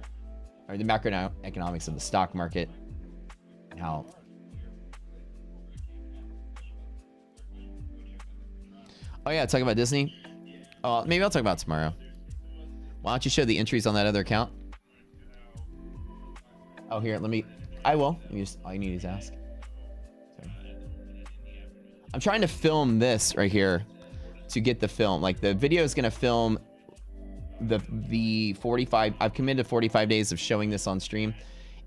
or the macroeconomics of the stock market and how. Oh yeah, talking about Disney. Maybe I'll talk about it tomorrow. Why don't you show the entries on that other account? Oh, here, I will. All you need is ask. I'm trying to film this right here to get the film. Like the video is going to film the 45. I've committed 45 days of showing this on stream.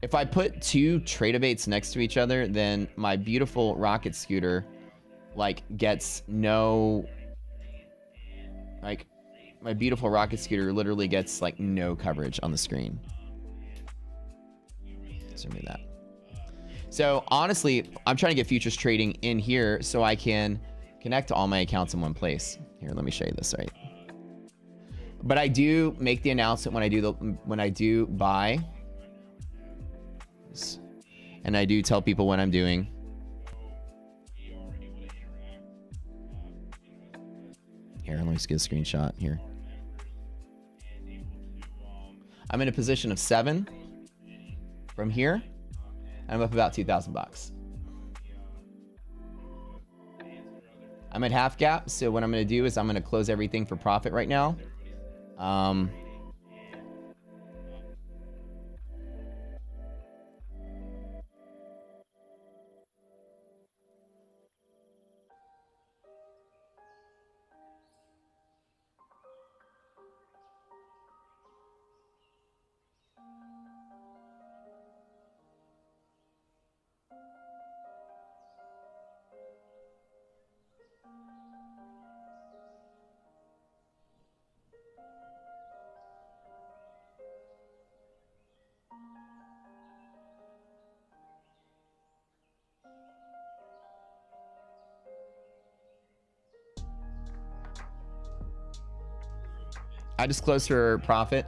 If I put two Trade-A-Baits next to each other, then my beautiful rocket scooter like gets no, like my beautiful rocket scooter literally gets like no coverage on the screen. So remove that. So honestly, I'm trying to get futures trading in here so I can connect to all my accounts in one place. Here, let me show you this, right? But I do make the announcement when I do buy, and I do tell people what I'm doing. Here, let me just get a screenshot here. I'm in a position of 7 from here. I'm up about $2,000. I'm at half gap, so what I'm going to do is I'm going to close everything for profit right now. I just closed for profit.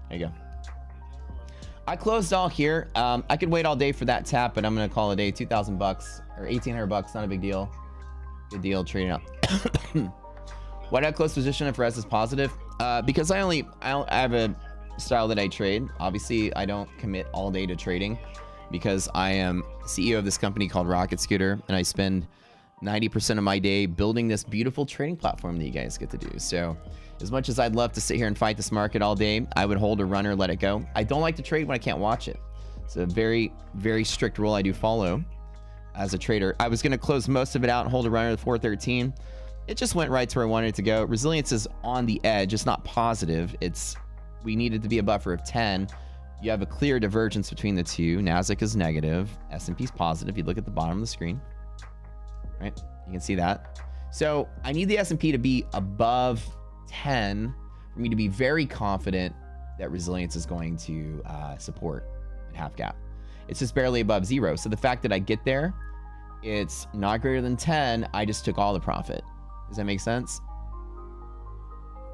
There you go. I closed all here. I could wait all day for that tap, but I'm gonna call it a day. $2,000 or $1,800. Not a big deal. Good deal trading up. Why did I close position if res is positive? Because I have a style that I trade. Obviously, I don't commit all day to trading because I am CEO of this company called Rocket Scooter, and I spend 90% of my day building this beautiful trading platform that you guys get to do. So as much as I'd love to sit here and fight this market all day, I would hold a runner, let it go. I don't like to trade when I can't watch it. It's a very, very strict rule I do follow as a trader. I was going to close most of it out and hold a runner at 413. It just went right to where I wanted it to go. Resilience is on the edge. It's not positive. We needed to be a buffer of 10. You have a clear divergence between the two. NASDAQ is negative. S&P is positive. You look at the bottom of the screen, right? You can see that. So I need the S&P to be above 10 for me to be very confident that resilience is going to support at half gap. It's just barely above 0. So the fact that I get there it's not greater than 10, I just took all the profit. Does that make sense?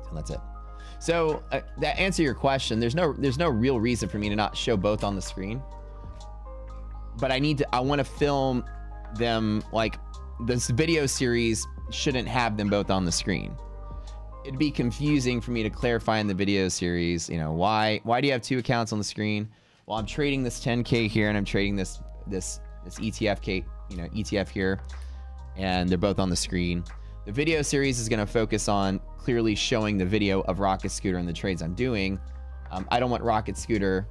So that's it. So that answer your question, there's no real reason for me to not show both on the screen. But I want to film them, like this video series shouldn't have them both on the screen. It'd be confusing for me to clarify in the video series, you know, why do you have two accounts on the screen? Well, I'm trading this 10K here and I'm trading this ETF, ETF here, and they're both on the screen. The video series is going to focus on clearly showing the video of Rocket Scooter and the trades I'm doing. I don't want Rocket Scooter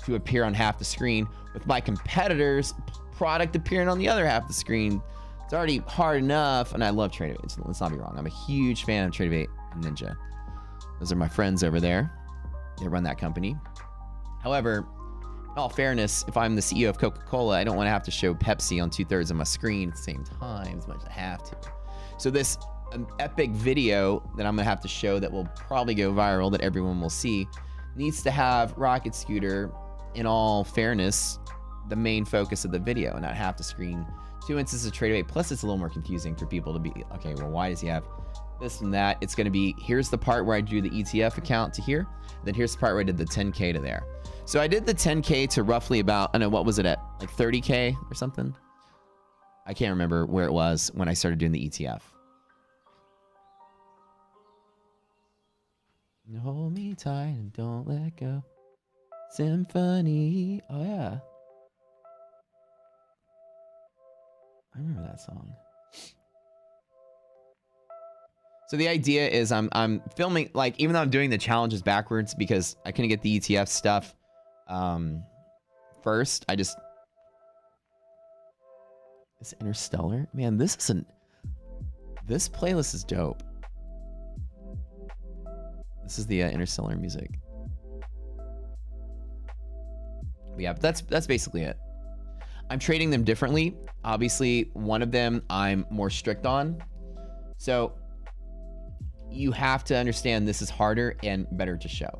to appear on half the screen with my competitors' product appearing on the other half of the screen. It's already hard enough, and I love TradeAvate. Let's not be wrong. I'm a huge fan of TradeAvate and Ninja. Those are my friends over there. They run that company. However, in all fairness, if I'm the CEO of Coca-Cola, I don't want to have to show Pepsi on 2/3 of my screen at the same time as much as I have to. So this epic video that I'm gonna have to show that will probably go viral, that everyone will see, needs to have Rocket Scooter, in all fairness, the main focus of the video and not half the screen. 2 instances of TradeAway, plus it's a little more confusing for people to be, okay, well, why does he have this and that? It's gonna be, here's the part where I drew the ETF account to here, then here's the part where I did the 10K to there. So I did the 10K to roughly about, I don't know, what was it at? Like 30K or something? I can't remember where it was when I started doing the ETF. Hold me tight and don't let go. Symphony. Oh yeah. I remember that song. So the idea is I'm filming, like, even though I'm doing the challenges backwards because I couldn't get the ETF stuff first, this Interstellar, man, this playlist is dope. This is the Interstellar music. But yeah, that's basically it. I'm trading them differently. Obviously, one of them I'm more strict on. So you have to understand this is harder and better to show.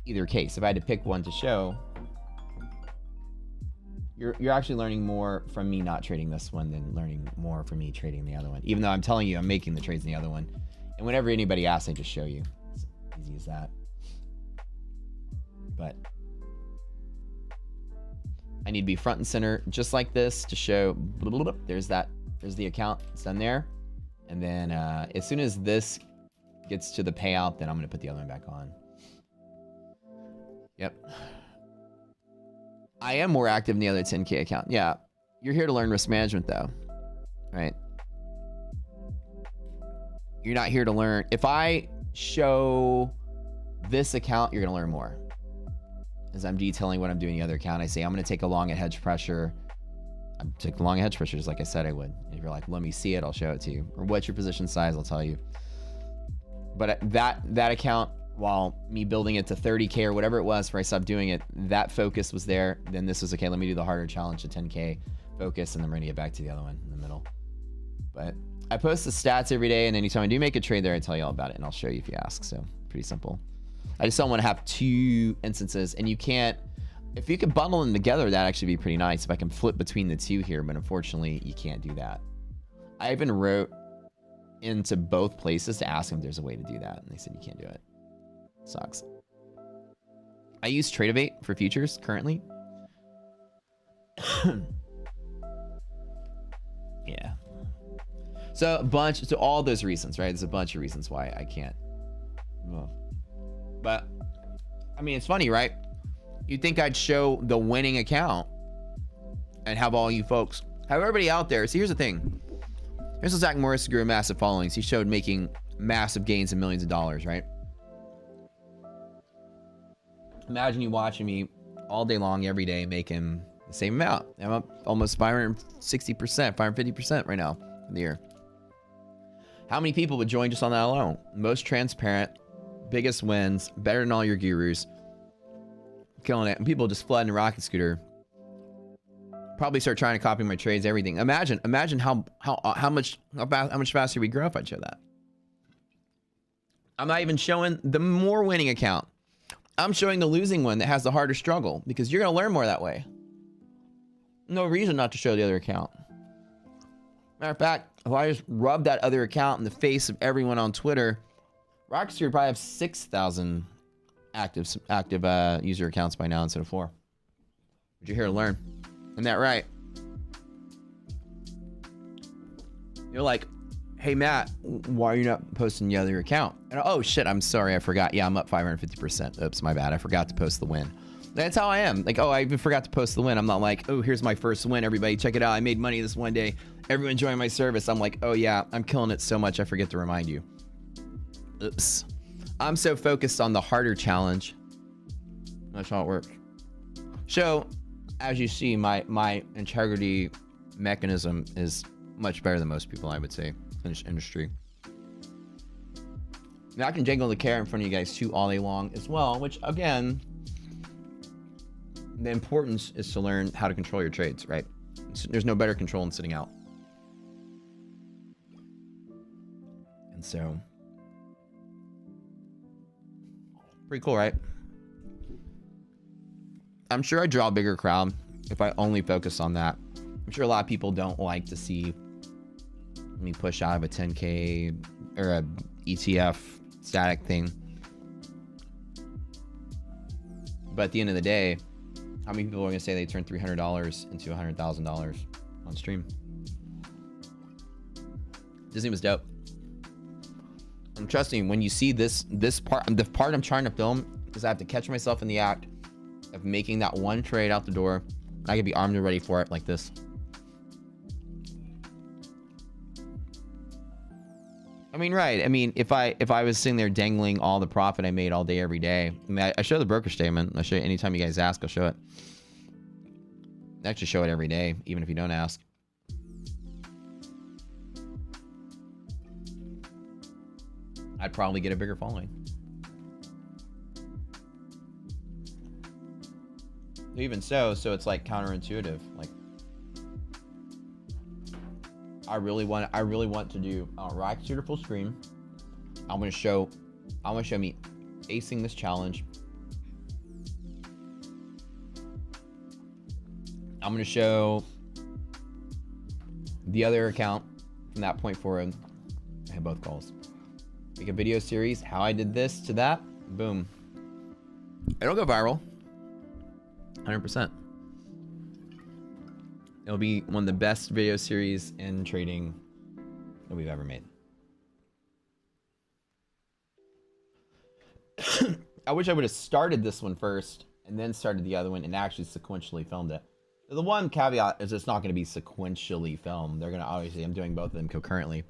Either case, if I had to pick one to show, you're actually learning more from me not trading this one than learning more from me trading the other one. Even though I'm telling you I'm making the trades in the other one. And whenever anybody asks, I just show you. It's easy as that. But I need to be front and center just like this to show. There's the account. It's done there. And then as soon as this gets to the payout, then I'm going to put the other one back on. Yep. I am more active in the other 10K account. Yeah. You're here to learn risk management though. Right? You're not here to learn. If I show this account, you're going to learn more. As I'm detailing what I'm doing in the other account, I say, I'm going to take a long at hedge pressure. I'm taking long at hedge pressure just like I said I would. And if you're like, let me see it, I'll show it to you. Or what's your position size, I'll tell you. But that account, while me building it to 30K or whatever it was where I stopped doing it, that focus was there. Then this was, okay, let me do the harder challenge to 10K focus, and then we're going to get back to the other one in the middle. But I post the stats every day, and anytime I do make a trade there, I tell you all about it, and I'll show you if you ask. So pretty simple. I just don't want to have two instances, and you can't, if you could bundle them together, that'd actually be pretty nice if I can flip between the two here, but unfortunately you can't do that. I even wrote into both places to ask them if there's a way to do that, and they said you can't do it. Sucks. I use TradeAvate for futures currently. Yeah. So all those reasons, right? There's a bunch of reasons why I can't. But I mean, it's funny, right? You'd think I'd show the winning account and have all you folks, have everybody out there. See, here's the thing. Here's Zach Morris grew a massive followings. He showed making massive gains in millions of dollars, right? Imagine you watching me all day long, every day, making the same amount. I'm up almost 560%, 550% right now in the year. How many people would join just on that alone? Most transparent, biggest wins, better than all your gurus, killing it. And people just flood into Rocket Scooter. Probably start trying to copy my trades, everything. Imagine how much faster we grow if I show that. I'm not even showing the more winning account. I'm showing the losing one that has the harder struggle because you're gonna learn more that way. no reason not to show the other account. Matter of fact, if I just rub that other account in the face of everyone on Twitter, Rockster would probably have 6,000 active user accounts by now instead of 4. But you're here to learn. Isn't that right? You're like, hey, Matt, why are you not posting the other account? And oh, shit, I'm sorry, I forgot. Yeah, I'm up 550%. Oops, my bad. I forgot to post the win. That's how I am. Like, oh, I even forgot to post the win. I'm not like, oh, here's my first win. Everybody, check it out. I made money this one day. Everyone join my service. I'm like, oh, yeah, I'm killing it so much. I forget to remind you. Oops. I'm so focused on the harder challenge. That's how it works. So, as you see, my integrity mechanism is much better than most people, I would say, in this industry. Now, I can jangle the carrot in front of you guys too all day long as well, which, again, the importance is to learn how to control your trades, right? There's no better control than sitting out. And so, pretty cool, right? I'm sure I draw a bigger crowd if I only focus on that. I'm sure a lot of people don't like to see me push out of a 10K or a ETF static thing. But at the end of the day, how many people are going to say they turned $300 into $100,000 on stream? Disney was dope. I'm trusting when you see this part, the part I'm trying to film is I have to catch myself in the act of making that one trade out the door. I could be armed and ready for it like this. I mean, right. I mean, if I was sitting there dangling all the profit I made all day, every day. I mean, I show the broker statement. I'll show you anytime you guys ask, I'll show it. I actually show it every day, even if you don't ask. I'd probably get a bigger following. Even so it's like counterintuitive. Like, I really want to do Rock Shooter full screen. I want to show me acing this challenge. I'm going to show the other account from that point forward. I have both goals. Make a video series, how I did this to that. Boom. It'll go viral. 100%. It'll be one of the best video series in trading that we've ever made. I wish I would have started this one first and then started the other one and actually sequentially filmed it. The one caveat is it's not going to be sequentially filmed. They're going to obviously, I'm doing both of them concurrently.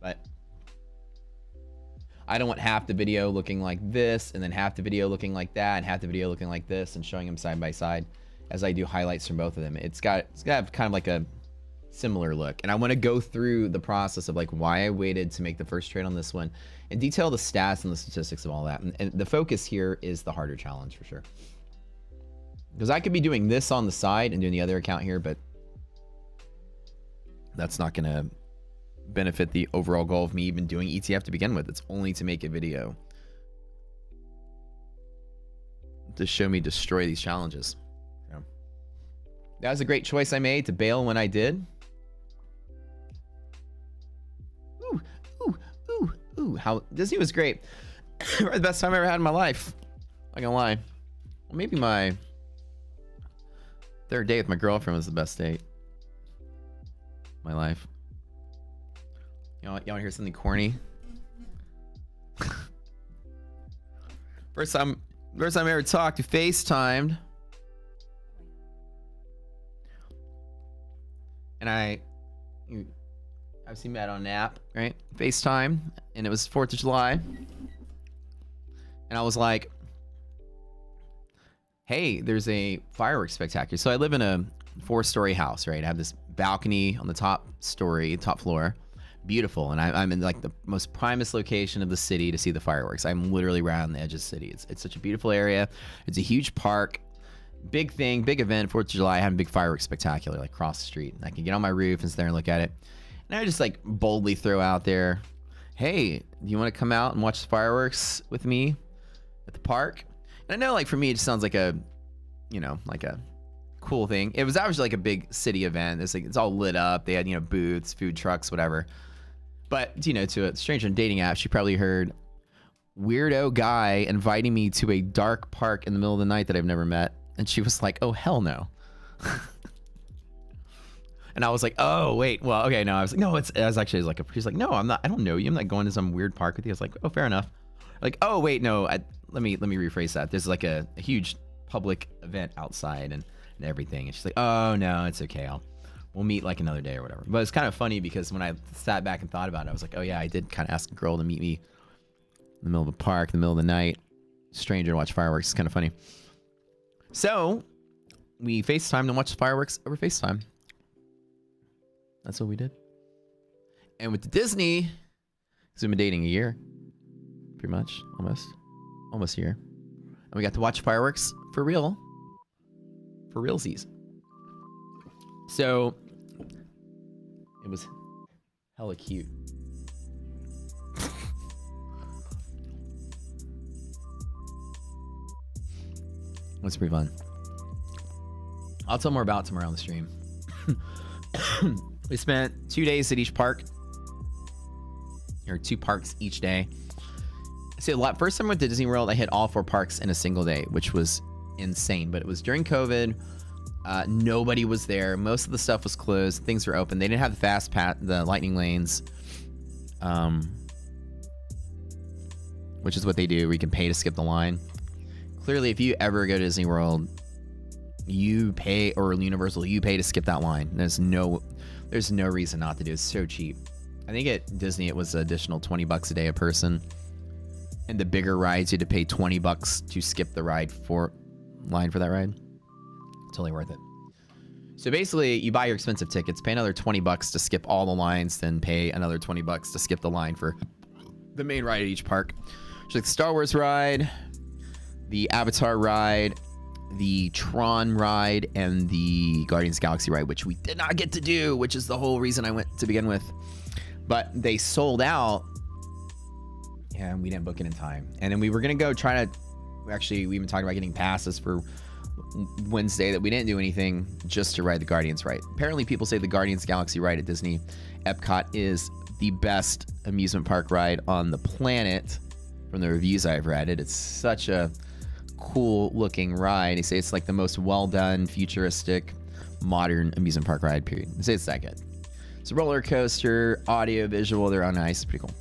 But I don't want half the video looking like this and then half the video looking like that and half the video looking like this and showing them side by side as I do highlights from both of them. It's got to have kind of like a similar look. And I want to go through the process of like why I waited to make the first trade on this one and detail the stats and the statistics of all that. And the focus here is the harder challenge for sure. Because I could be doing this on the side and doing the other account here, but that's not going to benefit the overall goal of me even doing ETF to begin with. It's only to make a video to show me destroy these challenges. Yeah. That was a great choice I made to bail when I did. Ooh, ooh, ooh, ooh. How Disney was great. The best time I ever had in my life. Not gonna lie. Well, maybe my third date with my girlfriend was the best date of my life. Y'all want to hear something corny? First time I ever talked, we FaceTimed. And I've seen Matt on an app, right? FaceTime, and it was 4th of July. And I was like, hey, there's a fireworks spectacular. So I live in a 4-story house, right? I have this balcony on the top floor. Beautiful. And I'm in like the most primest location of the city to see the fireworks. I'm literally right on the edge of the city. It's such a beautiful area. It's a huge park. Big thing, big event, 4th of July. I have a big fireworks spectacular like across the street. And I can get on my roof and sit there and look at it. And I just like boldly throw out there, hey, do you want to come out and watch the fireworks with me at the park? And I know like for me, it just sounds like a, like a cool thing. It was obviously like a big city event. It's all lit up. They had, you know, booths, food trucks, whatever. But, you know, to a stranger in a dating app, she probably heard weirdo guy inviting me to a dark park in the middle of the night that I've never met. And she was like, oh, hell no. And I was like, oh, wait, well, okay, no. I was like, no, she's like, no, I'm not, I don't know you. I'm not going to some weird park with you. I was like, oh, fair enough. Like, oh, wait, no, let me rephrase that. There's like a huge public event outside and everything. And she's like, oh, no, it's okay. We'll meet like another day or whatever. But it's kind of funny because when I sat back and thought about it, I was like, oh, yeah, I did kind of ask a girl to meet me in the middle of a park, in the middle of the night, stranger to watch fireworks. It's kind of funny. So we FaceTimed and watched fireworks over FaceTime. That's what we did. And with the Disney, because we've been dating a year, pretty much, almost a year. And we got to watch fireworks for real, for realsies. So it was hella cute. That's pretty fun. I'll tell more about it tomorrow on the stream. We spent 2 days at each park. Or 2 parks each day. So first time I went to Disney World, I hit all 4 parks in a single day, which was insane. But it was during COVID. Nobody was there. Most of the stuff was closed. Things were open. They didn't have the lightning lanes. Which is what they do, where you can pay to skip the line. Clearly, if you ever go to Disney World, you pay, or Universal, you pay to skip that line. There's no reason not to do it. It's so cheap. I think at Disney it was an additional $20 a day a person. And the bigger rides, you had to pay $20 to skip the line for that ride. Totally worth it. So basically, you buy your expensive tickets, pay another $20 to skip all the lines, then pay another $20 to skip the line for the main ride at each park. So like the Star Wars ride, the Avatar ride, the Tron ride, and the Guardians of the Galaxy ride, which we did not get to do, which is the whole reason I went to begin with. But they sold out, and we didn't book it in time. And then we were going to go try to... Actually, we even talked about getting passes for Wednesday that we didn't do anything just to ride the Guardians ride. Apparently, people say the Guardians of the Galaxy ride at Disney Epcot is the best amusement park ride on the planet from the reviews I've read. It's such a cool looking ride. They say it's like the most well done, futuristic, modern amusement park ride, period. They say it's that good. It's a roller coaster, audio, visual, they're on ice. It's pretty cool.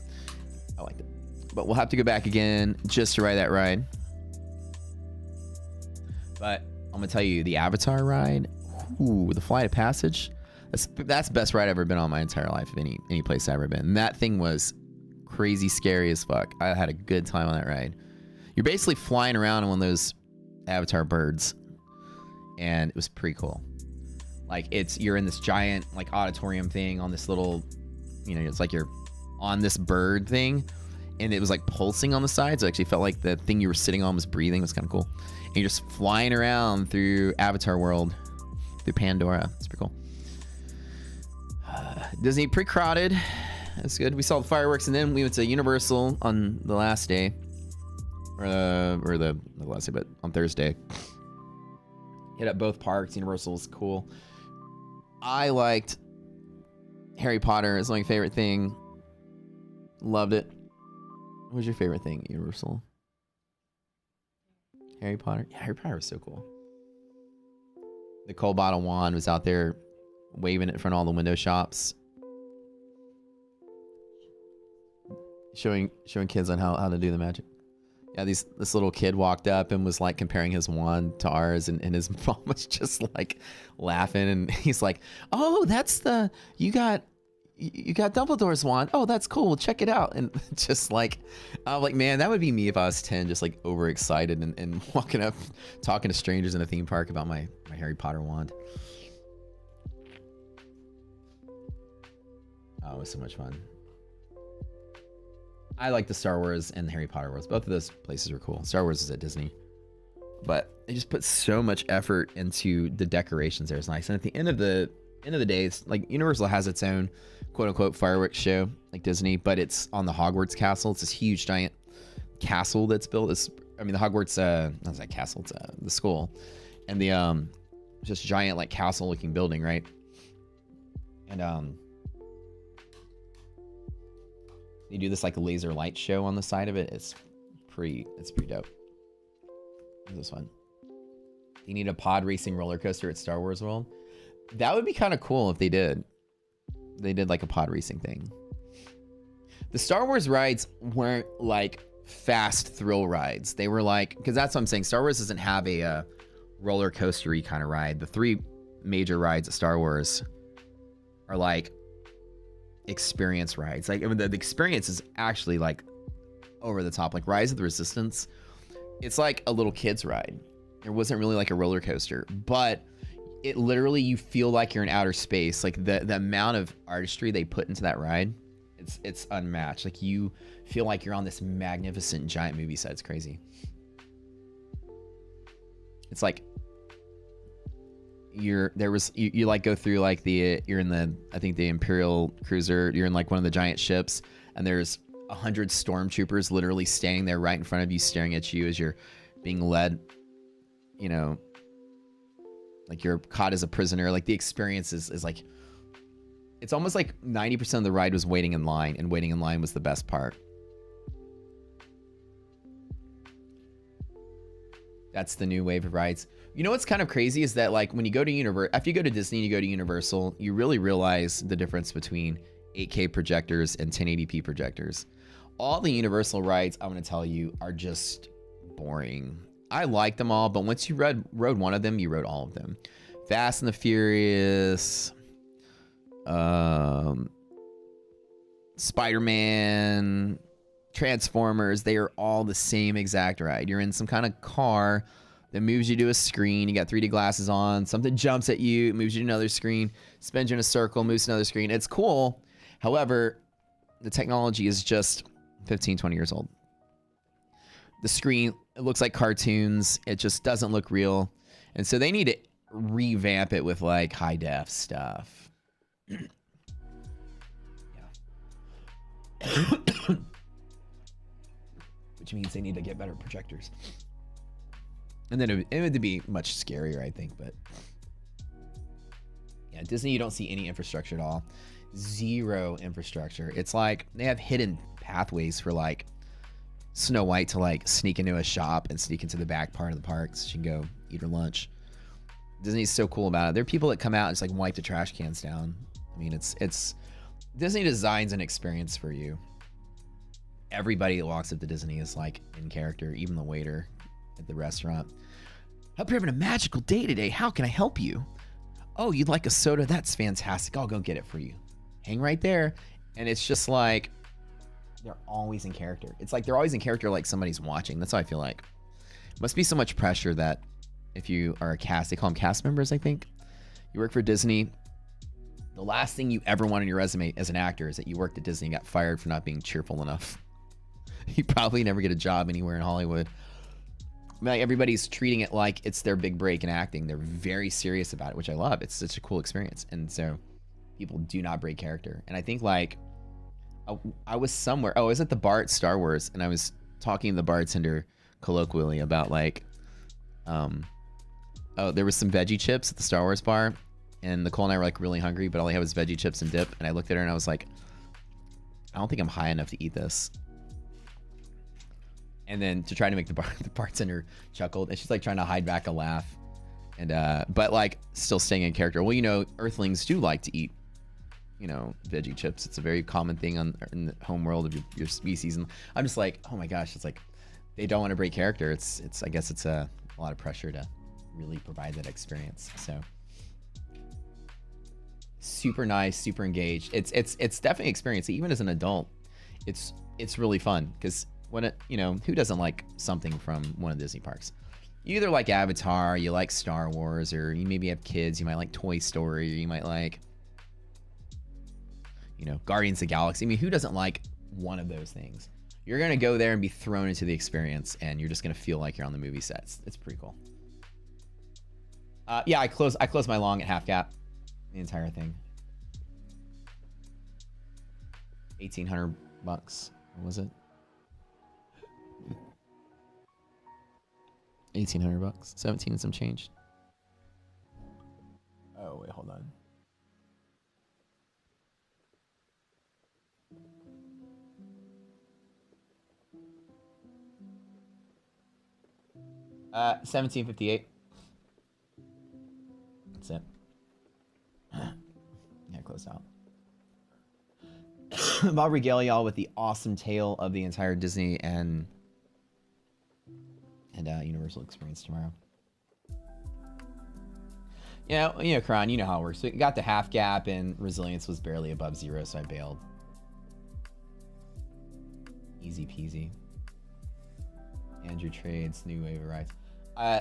I liked it. But we'll have to go back again just to ride that ride. But I'm gonna tell you, the Avatar ride, ooh, the Flight of Passage, that's the best ride I've ever been on my entire life of any place I've ever been. And that thing was crazy scary as fuck. I had a good time on that ride. You're basically flying around in one of those Avatar birds, and it was pretty cool. Like you're in this giant like auditorium thing on this little, you know, it's like you're on this bird thing, and it was like pulsing on the sides. So it actually felt like the thing you were sitting on was breathing. It was kind of cool. And you're just flying around through Avatar world, through Pandora. It's pretty cool. Disney, pretty crowded. That's good. We saw the fireworks, and then we went to Universal on the last day. Or the last day, but on Thursday. Hit up both parks. Universal was cool. I liked Harry Potter. It's my favorite thing. Loved it. What was your favorite thing at Universal? Harry Potter? Yeah, Harry Potter was so cool. The cold bottle wand was out there waving it in front of all the window shops. Showing kids on how to do the magic. Yeah, this little kid walked up and was like comparing his wand to ours, and his mom was just like laughing, and he's like, "Oh, that's you got Dumbledore's wand. Oh, that's cool. Check it out." And just like, I'm like, man, that would be me if I was 10, just like overexcited and walking up, talking to strangers in a theme park about my Harry Potter wand. Oh, it was so much fun. I like the Star Wars and the Harry Potter worlds. Both of those places were cool. Star Wars is at Disney, but they just put so much effort into the decorations there. It's nice. And at the end of the day, it's like Universal has its own quote unquote fireworks show like Disney, but it's on the Hogwarts castle. It's this huge giant castle that's built. The Hogwarts, not that castle, it's the school. And the just giant like castle looking building, right? And they do this like laser light show on the side of it. It's pretty dope. This one. You need a pod racing roller coaster at Star Wars World. That would be kind of cool if they did. They did like a pod racing thing. The Star Wars rides weren't like fast thrill rides. They were like, because that's what I'm saying. Star Wars doesn't have a roller coastery kind of ride. The three major rides at Star Wars are like experience rides. Like, I mean, the experience is actually like over the top. Like Rise of the Resistance, it's like a little kid's ride. It wasn't really like a roller coaster, but it literally, you feel like you're in outer space. Like the amount of artistry they put into that ride, it's unmatched. Like you feel like you're on this magnificent giant movie set. It's crazy. It's like you like go through like you're in the, I think the Imperial cruiser, you're in like one of the giant ships, and there's 100 stormtroopers literally standing there right in front of you, staring at you as you're being led, you know, like you're caught as a prisoner. Like the experience is like, it's almost like 90% of the ride was waiting in line, and waiting in line was the best part. That's the new wave of rides. You know what's kind of crazy is that like when you go to after you go to Disney, you go to Universal, you really realize the difference between 8K projectors and 1080p projectors. All the Universal rides, I'm going to tell you, are just boring. I like them all, but once you rode one of them, you rode all of them. Fast and the Furious, Spider-Man, Transformers, they are all the same exact ride. You're in some kind of car that moves you to a screen. You got 3D glasses on. Something jumps at you, moves you to another screen, spins you in a circle, moves to another screen. It's cool. However, the technology is just 15, 20 years old. The screen, it looks like cartoons. It just doesn't look real. And so they need to revamp it with like high def stuff. Yeah. Which means they need to get better projectors. And then it would be much scarier, I think. But yeah, Disney, you don't see any infrastructure at all. Zero infrastructure. It's like they have hidden pathways for like Snow White to like sneak into a shop and sneak into the back part of the park so she can go eat her lunch. Disney's so cool about it. There are people that come out and just like wipe the trash cans down. I mean, it's Disney designs an experience for you. Everybody that walks up to Disney is like in character, even the waiter at the restaurant. Hope you're having a magical day today. How can I help you? Oh, you'd like a soda? That's fantastic. I'll go get it for you. Hang right there. And it's just like, they're always in character. It's like they're always in character like somebody's watching. That's how I feel like. Must be so much pressure that if you are a cast, they call them cast members, I think. You work for Disney. The last thing you ever want on your resume as an actor is that you worked at Disney and got fired for not being cheerful enough. You probably never get a job anywhere in Hollywood. I mean, like everybody's treating it like it's their big break in acting. They're very serious about it, which I love. It's such a cool experience. And so people do not break character. And I think like I was somewhere. Oh, I was at the bar at Star Wars, and I was talking to the bartender colloquially about like, oh, there was some veggie chips at the Star Wars bar, and Nicole and I were like really hungry, but all I had was veggie chips and dip. And I looked at her and I was like, I don't think I'm high enough to eat this. And then to try to make the bartender chuckled, and she's like trying to hide back a laugh, and but like still staying in character. Well, you know, Earthlings do like to eat, you know, veggie chips. It's a very common thing in the home world of your species. And I'm just like, oh my gosh, it's like they don't want to break character. It's I guess it's a lot of pressure to really provide that experience. So super nice, super engaged. It's definitely an experience. Even as an adult, it's really fun because when it, you know, who doesn't like something from one of the Disney parks? You either like Avatar, you like Star Wars, or you maybe have kids, you might like Toy Story, or you might like, you know, Guardians of the Galaxy. I mean, who doesn't like one of those things? You're gonna go there and be thrown into the experience, and you're just gonna feel like you're on the movie sets. It's pretty cool. Yeah, I closed my long at half cap, the entire thing. $1,800. What was it? $1,800, 17 and some change. well done. $17.58. That's it. Yeah, close out. I'll regale y'all with the awesome tale of the entire Disney and Universal experience tomorrow. Kron, you know how it works. We got the half gap and resilience was barely above 0, so I bailed. Easy peasy. Andrew trades, new wave of rides.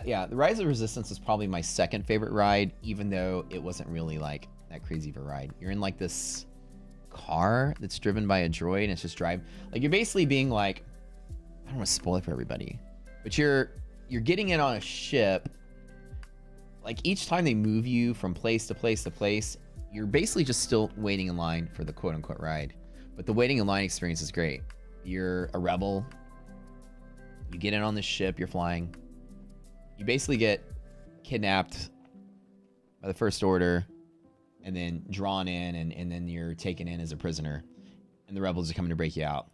Yeah, the Rise of Resistance was probably my second favorite ride, even though it wasn't really like that crazy of a ride. You're in like this car that's driven by a droid and it's just like you're basically being like, I don't want to spoil it for everybody, but you're getting in on a ship. Like each time they move you from place to place to place, you're basically just still waiting in line for the quote unquote ride. But the waiting in line experience is great. You're a rebel. You get in on this ship, you're flying. You basically get kidnapped by the First Order and then drawn in and then you're taken in as a prisoner. And the rebels are coming to break you out.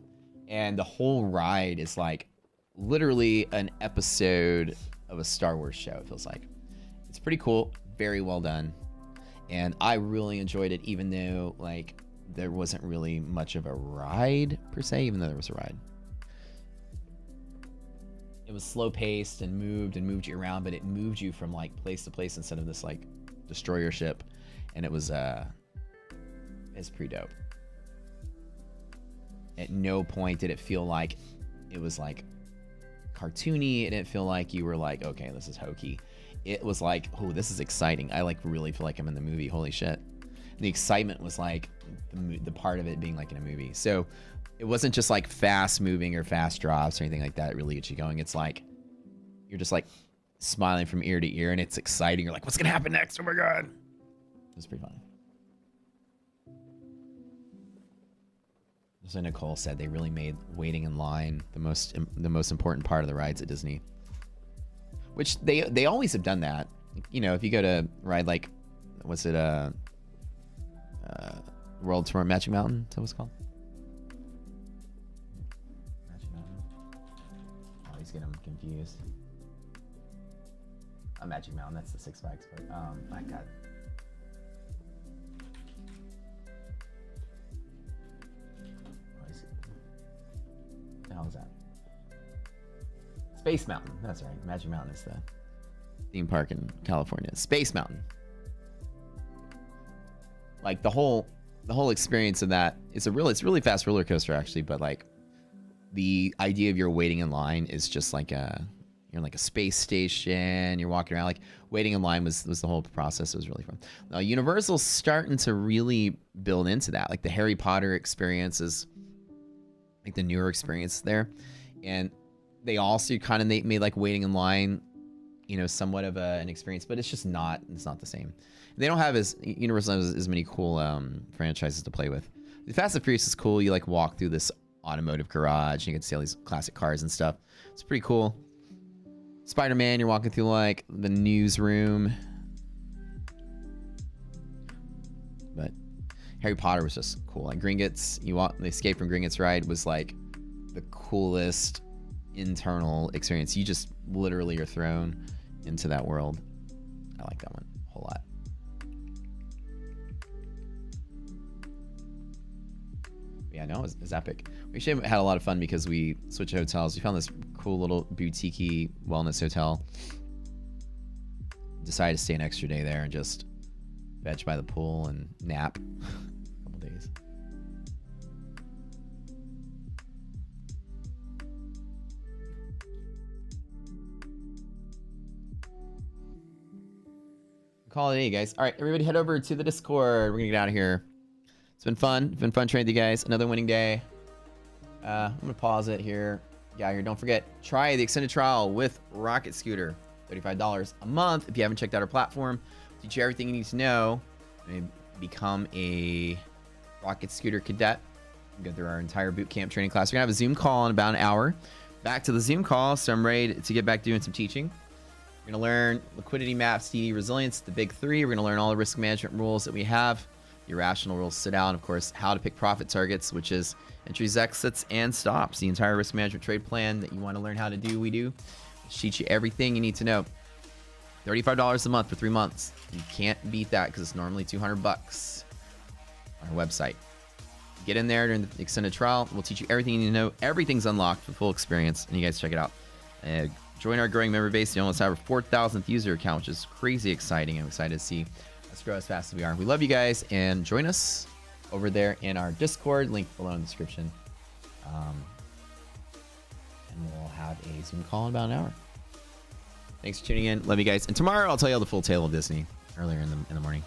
And the whole ride is like literally an episode of a Star Wars show, it feels like. It's pretty cool, very well done. And I really enjoyed it, even though like there wasn't really much of a ride per se, even though there was a ride. It was slow paced and moved you around, but it moved you from like place to place instead of this like destroyer ship. And it was it's pretty dope. At no point did it feel like it was like cartoony. It didn't feel like you were like, okay, this is hokey. It was like, oh, this is exciting. I like really feel like I'm in the movie. Holy shit. And the excitement was like the part of it being like in a movie. So it wasn't just like fast moving or fast drops or anything like that. It really gets you going. It's like, you're just like smiling from ear to ear and it's exciting. You're like, what's going to happen next? Oh my God. It was pretty fun. So Nicole said they really made waiting in line the most important part of the rides at Disney. Which they always have done that. You know, if you go to ride like, what's it, World Tour Magic Mountain? Is that what it's called? Magic Mountain. I always get them confused. Magic Mountain, that's the Six Flags, but my God. What the hell is that? Space Mountain, that's right. Magic Mountain is the theme park in California. Space Mountain. Like the whole experience of that, it's really fast roller coaster actually, but like the idea of you're waiting in line is just like you're in like a space station, you're walking around, like waiting in line was the whole process. It was really fun. Now Universal's starting to really build into that. Like the Harry Potter experience is like the newer experience there. And they also kind of made like waiting in line, you know, somewhat of an experience, but it's not the same. They don't have Universal has as many cool franchises to play with. The Fast and Furious is cool. You like walk through this automotive garage and you get to see all these classic cars and stuff. It's pretty cool. Spider-Man, you're walking through like the newsroom. But Harry Potter was just cool. Like Gringotts, the Escape from Gringotts ride was like the coolest internal experience. You just literally are thrown into that world. I like that one a whole lot. Yeah, no, it's epic. We actually had a lot of fun because we switched hotels. We found this cool little boutique-y wellness hotel. Decided to stay an extra day there and just veg by the pool and nap a couple days. Call it a day, guys. All right, everybody head over to the Discord. We're gonna get out of here. It's been fun. It's been fun training with you guys. Another winning day. I'm gonna pause it here. Yeah, here. Don't forget, try the extended trial with Rocket Scooter. $35 a month. If you haven't checked out our platform, teach you everything you need to know. And become a Rocket Scooter cadet. Go through our entire boot camp training class. We're gonna have a Zoom call in about an hour. Back to the Zoom call, so I'm ready to get back doing some teaching. We're going to learn liquidity maps, TD resilience, the big three. We're going to learn all the risk management rules that we have. The irrational rules sit out. Of course, how to pick profit targets, which is entries, exits, and stops. The entire risk management trade plan that you want to learn how to do, we do. We'll teach you everything you need to know. $35 a month for 3 months. You can't beat that because it's normally $200 on our website. Get in there during the extended trial. We'll teach you everything you need to know. Everything's unlocked for full experience, and you guys check it out. Join our growing member base. You almost have our 4,000th user account, which is crazy exciting. I'm excited to see us grow as fast as we are. We love you guys, and join us over there in our Discord, link below in the description. And we'll have a Zoom call in about an hour. Thanks for tuning in. Love you guys. And tomorrow I'll tell you all the full tale of Disney earlier in the morning.